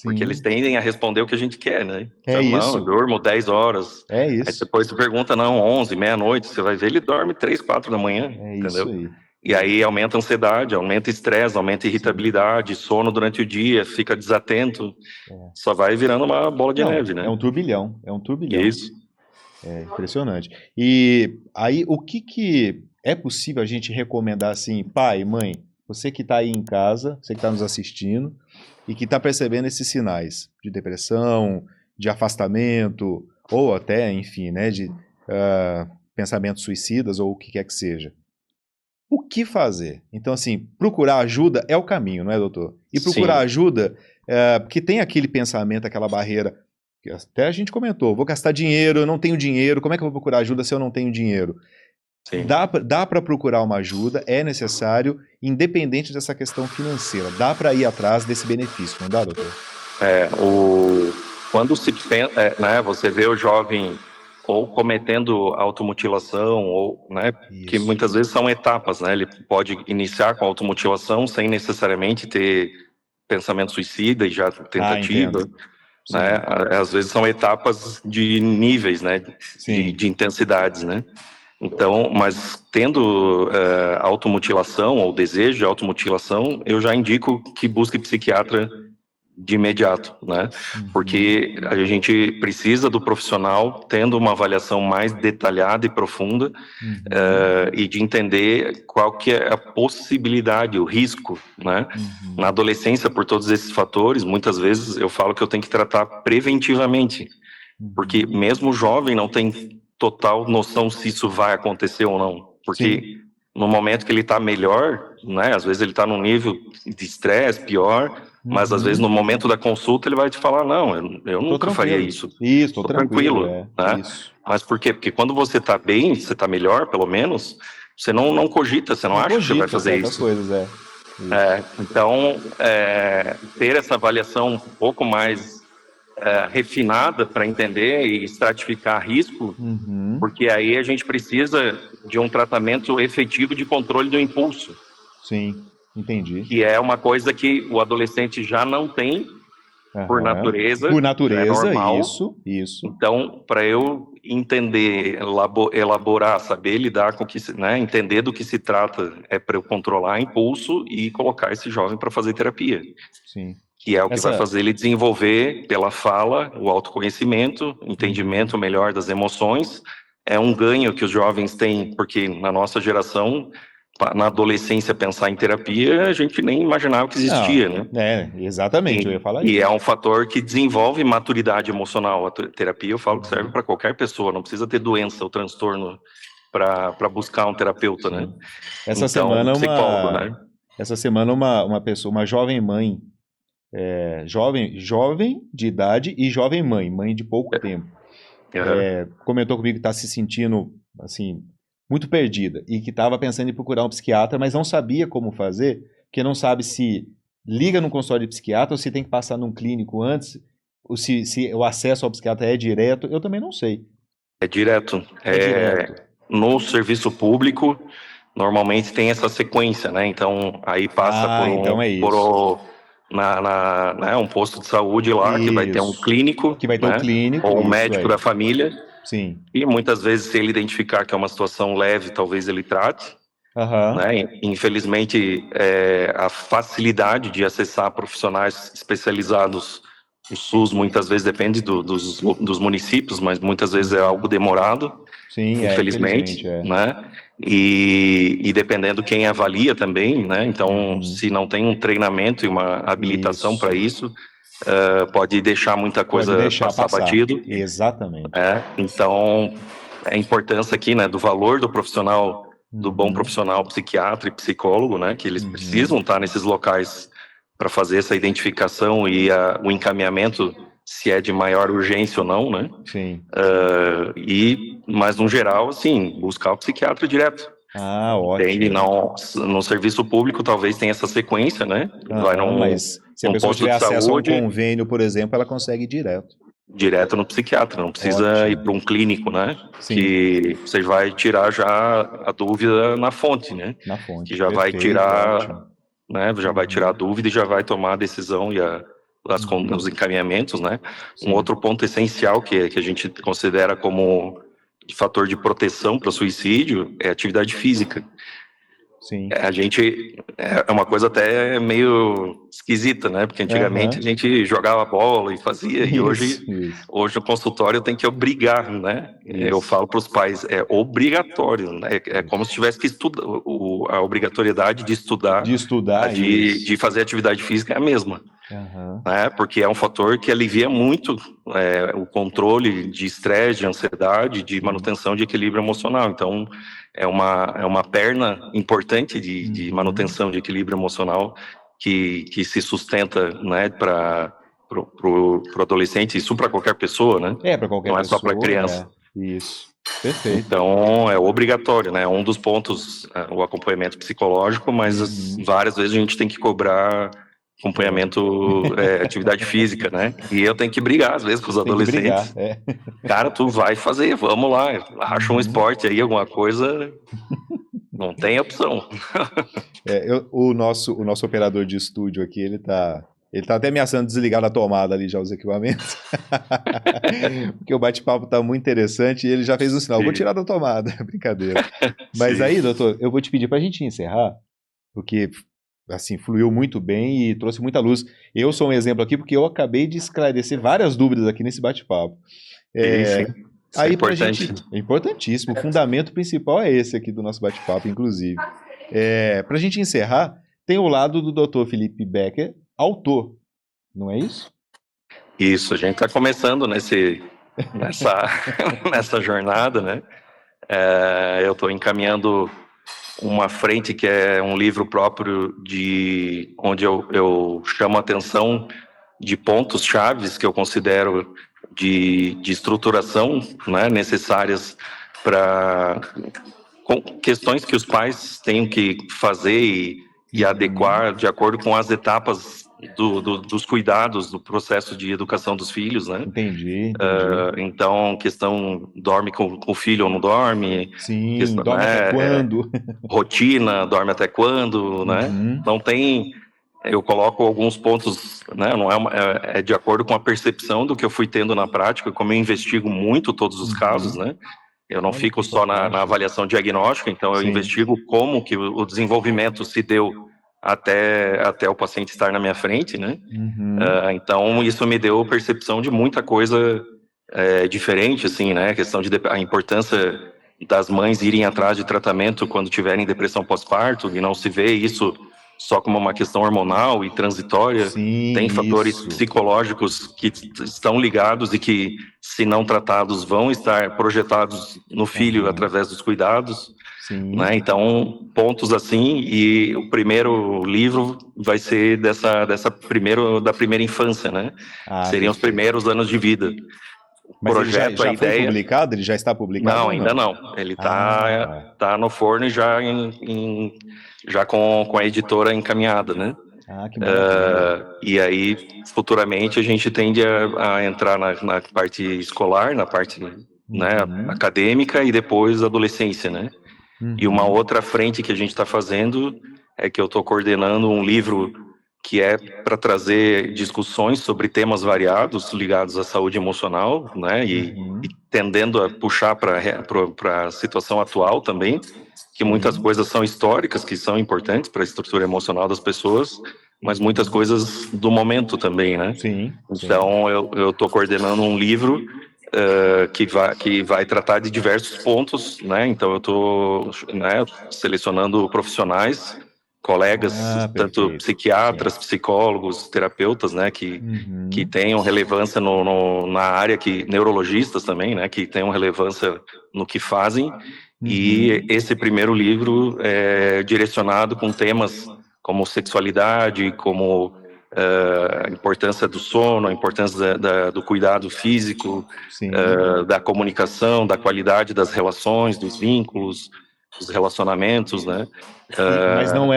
Porque eles tendem a responder o que a gente quer, né? Então, não, eu durmo 10 horas. Aí depois tu pergunta, não, 11, meia-noite, você vai ver, ele dorme 3, 4 da manhã, entendeu? Isso aí. E aí aumenta a ansiedade, aumenta estresse, aumenta a irritabilidade, sono durante o dia, fica desatento. Só vai virando uma bola de neve, né? É um turbilhão, Isso. É impressionante. E aí, o que é possível a gente recomendar assim, pai, mãe, você que está aí em casa, você que está nos assistindo e que está percebendo esses sinais de depressão, de afastamento, ou até, enfim, né, de pensamentos suicidas ou o que quer que seja. O que fazer? Então, assim, procurar ajuda é o caminho, não é, doutor? E procurar ajuda, porque tem aquele pensamento, aquela barreira, que até a gente comentou, vou gastar dinheiro, eu não tenho dinheiro, como é que eu vou procurar ajuda se eu não tenho dinheiro? Sim. Dá para procurar uma ajuda, é necessário, independente dessa questão financeira. Dá para ir atrás desse benefício, não dá, doutor? Quando se pensa, né, você vê o jovem ou cometendo automutilação, ou, né, que muitas vezes são etapas, né? Ele pode iniciar com automutilação sem necessariamente ter pensamento suicida e já tentativa. né? Às vezes são etapas de níveis, né? De intensidades, né? Então, mas tendo automutilação ou desejo de automutilação, eu já indico que busque psiquiatra de imediato, né? Porque a gente precisa do profissional tendo uma avaliação mais detalhada e profunda e de entender qual que é a possibilidade, o risco, né? Na adolescência, por todos esses fatores, muitas vezes eu falo que eu tenho que tratar preventivamente, porque mesmo o jovem não tem total noção se isso vai acontecer ou não, porque no momento que ele está melhor, né? Às vezes ele está num nível de estresse pior, mas às vezes no momento da consulta ele vai te falar, não, eu nunca faria isso. Isso, tô tranquilo, né? Isso. Mas por quê? Porque quando você está bem, você está melhor, pelo menos, você não cogita, você não acha que você vai fazer isso. Coisas, Então, ter essa avaliação um pouco mais refinada para entender e estratificar risco, porque aí a gente precisa de um tratamento efetivo de controle do impulso. Sim, entendi. Que é uma coisa que o adolescente já não tem por natureza. Por natureza, é normal. Isso. Então, para eu entender, elaborar, saber lidar com o que, né, entender do que se trata, é para eu controlar impulso e colocar esse jovem para fazer terapia. Sim. Que é o que vai fazer ele desenvolver pela fala, o autoconhecimento, entendimento melhor das emoções. É um ganho que os jovens têm, porque na nossa geração, na adolescência, pensar em terapia, a gente nem imaginava que existia, né? Exatamente, eu ia falar isso. E é um fator que desenvolve maturidade emocional. A terapia, eu falo que serve para qualquer pessoa, não precisa ter doença ou transtorno para buscar um terapeuta, né? Essa semana uma pessoa, uma jovem mãe, jovem de idade e jovem mãe de pouco tempo, comentou comigo que está se sentindo assim muito perdida e que estava pensando em procurar um psiquiatra, mas não sabia como fazer, porque não sabe se liga no consultório de psiquiatra ou se tem que passar num clínico antes, ou se o acesso ao psiquiatra é direto. Eu também não sei. É direto. No serviço público, normalmente tem essa sequência, né? Então, aí passa por um posto de saúde lá, que vai ter um clínico, ou um médico da família. Sim. E muitas vezes, se ele identificar que é uma situação leve, talvez ele trate. Né? Infelizmente, a facilidade de acessar profissionais especializados, o SUS muitas vezes depende dos municípios, mas muitas vezes é algo demorado. Sim, infelizmente, né? E dependendo quem avalia também, né? Então, se não tem um treinamento e uma habilitação para isso, pode deixar muita coisa passar batido. Exatamente. Então, a importância aqui, né, do valor do profissional, do bom profissional psiquiatra e psicólogo, né? Que eles precisam estar nesses locais para fazer essa identificação e o encaminhamento, se é de maior urgência ou não, né? Sim. Mas no geral, assim, buscar o psiquiatra direto. Ótimo. Entende? No serviço público talvez tenha essa sequência, né? Vai mas se a pessoa tiver acesso a um convênio, por exemplo, ela consegue ir direto no psiquiatra, não precisa ir para um clínico, né? Sim. Que você vai tirar já a dúvida na fonte, né? Que já vai tirar, né? Já vai tirar a dúvida e já vai tomar a decisão e os encaminhamentos, né? Um outro ponto essencial que a gente considera como fator de proteção para o suicídio é a atividade física. Sim. A gente é uma coisa até meio esquisita, né? Porque antigamente a gente jogava bola e fazia, e hoje no consultório tem que obrigar, né? Eu falo para os pais, é obrigatório, né? É como se tivesse que estudar, a obrigatoriedade de estudar, de fazer atividade física é a mesma. Né? Porque é um fator que alivia muito o controle de estresse, de ansiedade, de manutenção de equilíbrio emocional. Então, é uma perna importante de manutenção de equilíbrio emocional que se sustenta, né, para o adolescente, isso para qualquer pessoa, né? Para qualquer pessoa. Não é só para criança. Isso. Perfeito. Então, é obrigatório, né? Um dos pontos, o acompanhamento psicológico, mas várias vezes a gente tem que cobrar acompanhamento, atividade física, né? E eu tenho que brigar, às vezes, com os adolescentes. Cara, tu vai fazer, vamos lá, acha um esporte aí, alguma coisa, não tem opção. O nosso operador de estúdio aqui, ele tá Ele tá até ameaçando desligar da tomada ali já os equipamentos. Porque o bate-papo tá muito interessante e ele já fez um sinal. Vou Sim. tirar da tomada. Brincadeira. Mas Sim. aí, doutor, eu vou te pedir pra gente encerrar, porque assim, fluiu muito bem e trouxe muita luz. Eu sou um exemplo aqui porque eu acabei de esclarecer várias dúvidas aqui nesse bate-papo. Sim. Isso é Aí pra importante. gente, é importantíssimo, o fundamento principal é esse aqui do nosso bate-papo, inclusive. Pra gente encerrar, tem o lado do Dr. Felipe Becker, autor, não é isso? Isso, a gente está começando nessa jornada, né? Eu estou encaminhando uma frente que é um livro próprio onde eu chamo a atenção de pontos chaves que eu considero de estruturação, né, necessárias para questões que os pais têm que fazer e adequar de acordo com as etapas dos cuidados do processo de educação dos filhos, né? Entendi. Então, questão dorme com o filho ou não dorme, Sim, questão, dorme até quando? rotina, dorme até quando, né? Não tem. Eu coloco alguns pontos, né? Não é de acordo com a percepção do que eu fui tendo na prática, como eu investigo muito todos os casos, né? Eu não fico só na avaliação diagnóstica, então eu investigo como que o desenvolvimento se deu até o paciente estar na minha frente, né? Então isso me deu percepção de muita coisa diferente, assim, né? A questão a importância das mães irem atrás de tratamento quando tiverem depressão pós-parto e não se vê isso só como uma questão hormonal e transitória. Tem fatores psicológicos que estão ligados e que, se não tratados, vão estar projetados no filho através dos cuidados. Né? Então, pontos assim, e o primeiro livro vai ser da primeira infância, né? Seriam os primeiros anos de vida. Mas projeto, ele já foi publicado? Ele já está publicado? Não, ainda não. Ele tá no forno e já com a editora encaminhada, né? Que maravilha. E aí, futuramente, a gente tende a entrar na parte escolar, na parte né, acadêmica e depois adolescência, né? E uma outra frente que a gente está fazendo é que eu estou coordenando um livro que é para trazer discussões sobre temas variados ligados à saúde emocional, né, e tendendo a puxar para a situação atual também, que muitas coisas são históricas, que são importantes para a estrutura emocional das pessoas, mas muitas coisas do momento também, né? Então, eu estou coordenando um livro que vai tratar de diversos pontos, né? Então, eu estou selecionando profissionais, colegas, tanto psiquiatras, psicólogos, terapeutas, né, que tenham relevância na área, neurologistas também, né, que tenham relevância no que fazem. E esse primeiro livro é direcionado com temas como sexualidade, como a importância do sono, a importância do cuidado físico, da comunicação, da qualidade das relações, dos vínculos, dos relacionamentos, né? Mas não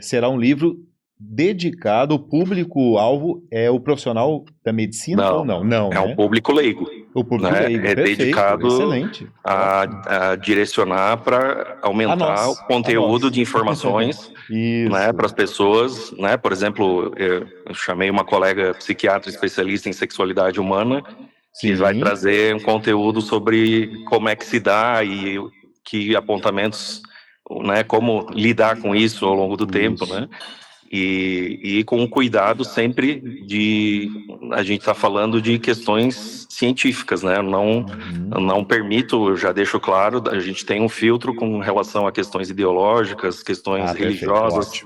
será um livro dedicado, o público-alvo é o profissional da medicina ou não? Não, é um público leigo. O público leigo, é perfeito, dedicado excelente. a direcionar para aumentar o conteúdo de informações né, para as pessoas, né? Por exemplo, eu chamei uma colega psiquiatra especialista em sexualidade humana que vai trazer um conteúdo sobre como é que se dá e que apontamentos, né, como lidar com isso ao longo do tempo, né? E com cuidado sempre a gente está falando de questões científicas, né? Não permito, eu já deixo claro, a gente tem um filtro com relação a questões ideológicas, questões religiosas.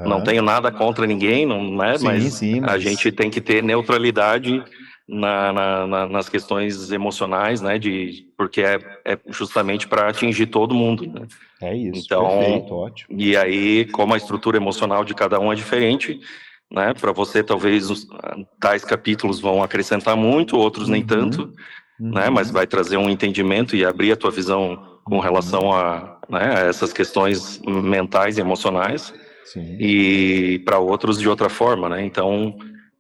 Não tenho nada contra ninguém, não é? Mas a gente tem que ter neutralidade nas questões emocionais, né? Porque é justamente para atingir todo mundo, né? É isso, então, perfeito, ótimo. E aí, como a estrutura emocional de cada um é diferente, né? Para você, talvez tais capítulos vão acrescentar muito, outros nem tanto, né? Mas vai trazer um entendimento e abrir a tua visão com relação a essas questões mentais e emocionais. E para outros de outra forma, né? Então,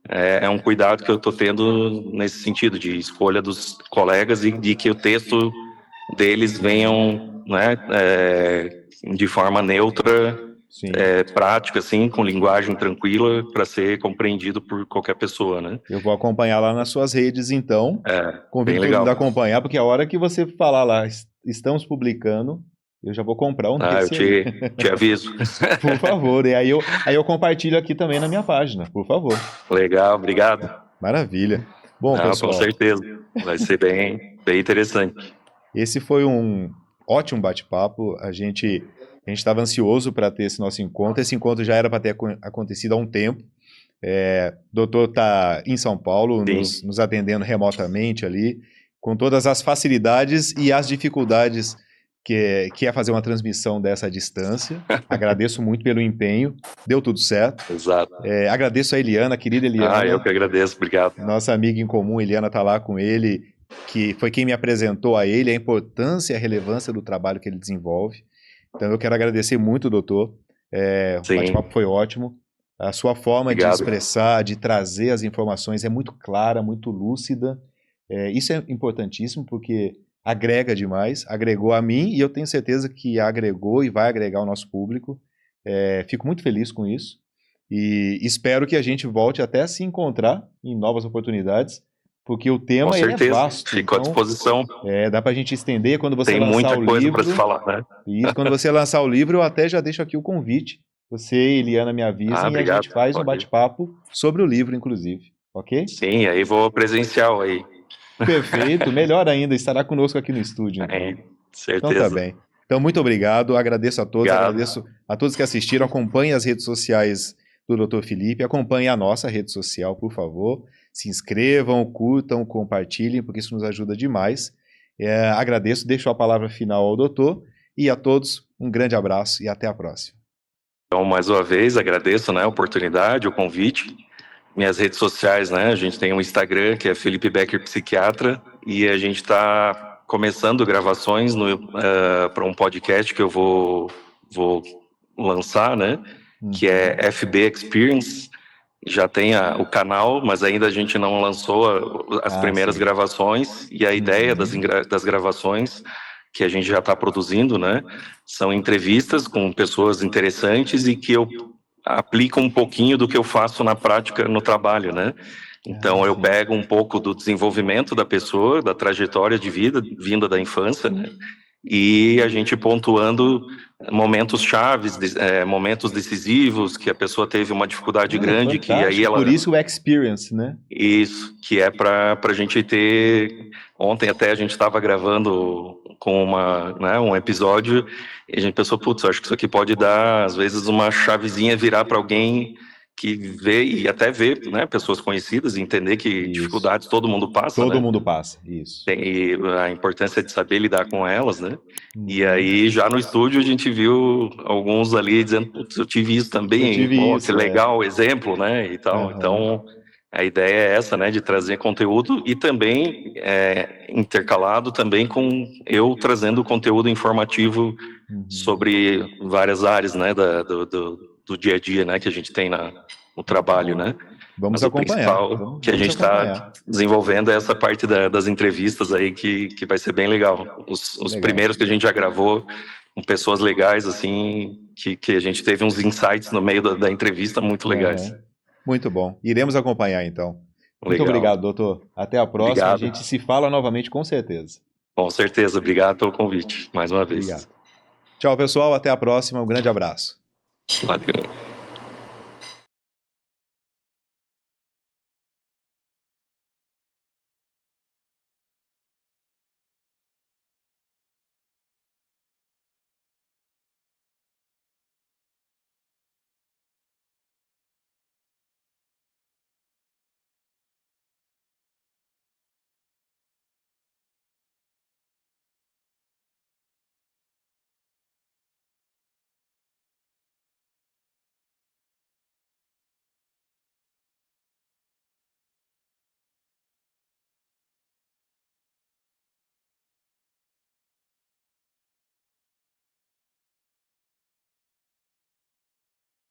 é um cuidado que eu estou tendo nesse sentido de escolha dos colegas e de que o texto deles venham, né, de forma neutra prático, assim, com linguagem tranquila para ser compreendido por qualquer pessoa, né? Eu vou acompanhar lá nas suas redes, então. Convido bem todo legal. mundo a acompanhar, porque a hora que você falar lá, estamos publicando, eu já vou comprar um desse eu te aviso. Por favor, e aí eu compartilho aqui também na minha página, por favor. Legal, obrigado. Maravilha. Bom, pessoal. Com certeza, vai ser bem interessante. Esse foi um ótimo bate-papo, a gente estava ansioso para ter esse nosso encontro, esse encontro já era para ter acontecido há um tempo. O doutor está em São Paulo, nos atendendo remotamente ali, com todas as facilidades e as dificuldades que é fazer uma transmissão dessa distância. Agradeço muito pelo empenho, deu tudo certo. Exato. Agradeço a Eliana, a querida Eliana. Eu que agradeço, obrigado. Nossa amiga em comum, Eliana, está lá com ele, que foi quem me apresentou a ele, a importância e a relevância do trabalho que ele desenvolve. Então eu quero agradecer muito, doutor. O bate-papo foi ótimo. A sua forma de expressar, de trazer as informações é muito clara, muito lúcida. Isso é importantíssimo porque agrega demais, agregou a mim e eu tenho certeza que agregou e vai agregar ao nosso público. Fico muito feliz com isso e espero que a gente volte até a se encontrar em novas oportunidades, porque o tema é vasto. Fico à disposição. Dá pra gente estender quando você Tem lançar muita o livro. coisa para se falar, né? Isso, quando você lançar o livro, eu até já deixo aqui o convite. Você e Eliana me avisam e a gente faz um bate-papo sobre o livro, inclusive. Ok? Sim, aí vou presencial aí. Perfeito, melhor ainda, estará conosco aqui no estúdio. Então. Certeza. Então tá bem. Então, muito obrigado, agradeço a todos, agradeço a todos que assistiram, acompanhem as redes sociais do Dr. Felipe, acompanhem a nossa rede social, por favor, se inscrevam, curtam, compartilhem, porque isso nos ajuda demais. Agradeço, deixo a palavra final ao doutor e a todos um grande abraço e até a próxima. Então, mais uma vez, agradeço, né, a oportunidade, o convite. Minhas redes sociais, né? A gente tem um Instagram que é Felipe Becker Psiquiatra e a gente está começando gravações para um podcast que eu vou lançar, né? Que é FB Experience. Já tem o canal, mas ainda a gente não lançou as primeiras gravações e a ideia das gravações que a gente já está produzindo, né? São entrevistas com pessoas interessantes e que eu aplico um pouquinho do que eu faço na prática no trabalho, né? Então eu pego um pouco do desenvolvimento da pessoa, da trajetória de vida vinda da infância, né? E a gente pontuando momentos chaves, momentos decisivos, que a pessoa teve uma dificuldade grande, que aí ela... Por isso o experience, né? Isso, que é para a gente ter... Ontem até a gente estava gravando com um episódio e a gente pensou, putz, acho que isso aqui pode dar, às vezes, uma chavezinha virar para alguém que vê e até vê, né, pessoas conhecidas e entender que dificuldades todo mundo passa, Todo mundo passa, isso. E a importância de saber lidar com elas, né? E aí, já no estúdio, a gente viu alguns ali dizendo, putz, eu tive isso também, que legal, exemplo, né, e tal. Então, a ideia é essa, né, de trazer conteúdo e também intercalado também com eu trazendo conteúdo informativo sobre várias áreas, né, do dia a dia, né, que a gente tem no trabalho, né? Vamos Mas acompanhar. O principal que a gente está desenvolvendo é essa parte das entrevistas aí que vai ser bem legal. Os primeiros que a gente já gravou com pessoas legais, assim, que a gente teve uns insights no meio da entrevista muito legais. Muito bom. Iremos acompanhar, então. Muito Legal. obrigado, doutor. Até a próxima. Obrigado. A gente se fala novamente, com certeza. Com certeza. Obrigado pelo convite, mais uma vez. Obrigado. Tchau, pessoal. Até a próxima. Um grande abraço. Valeu.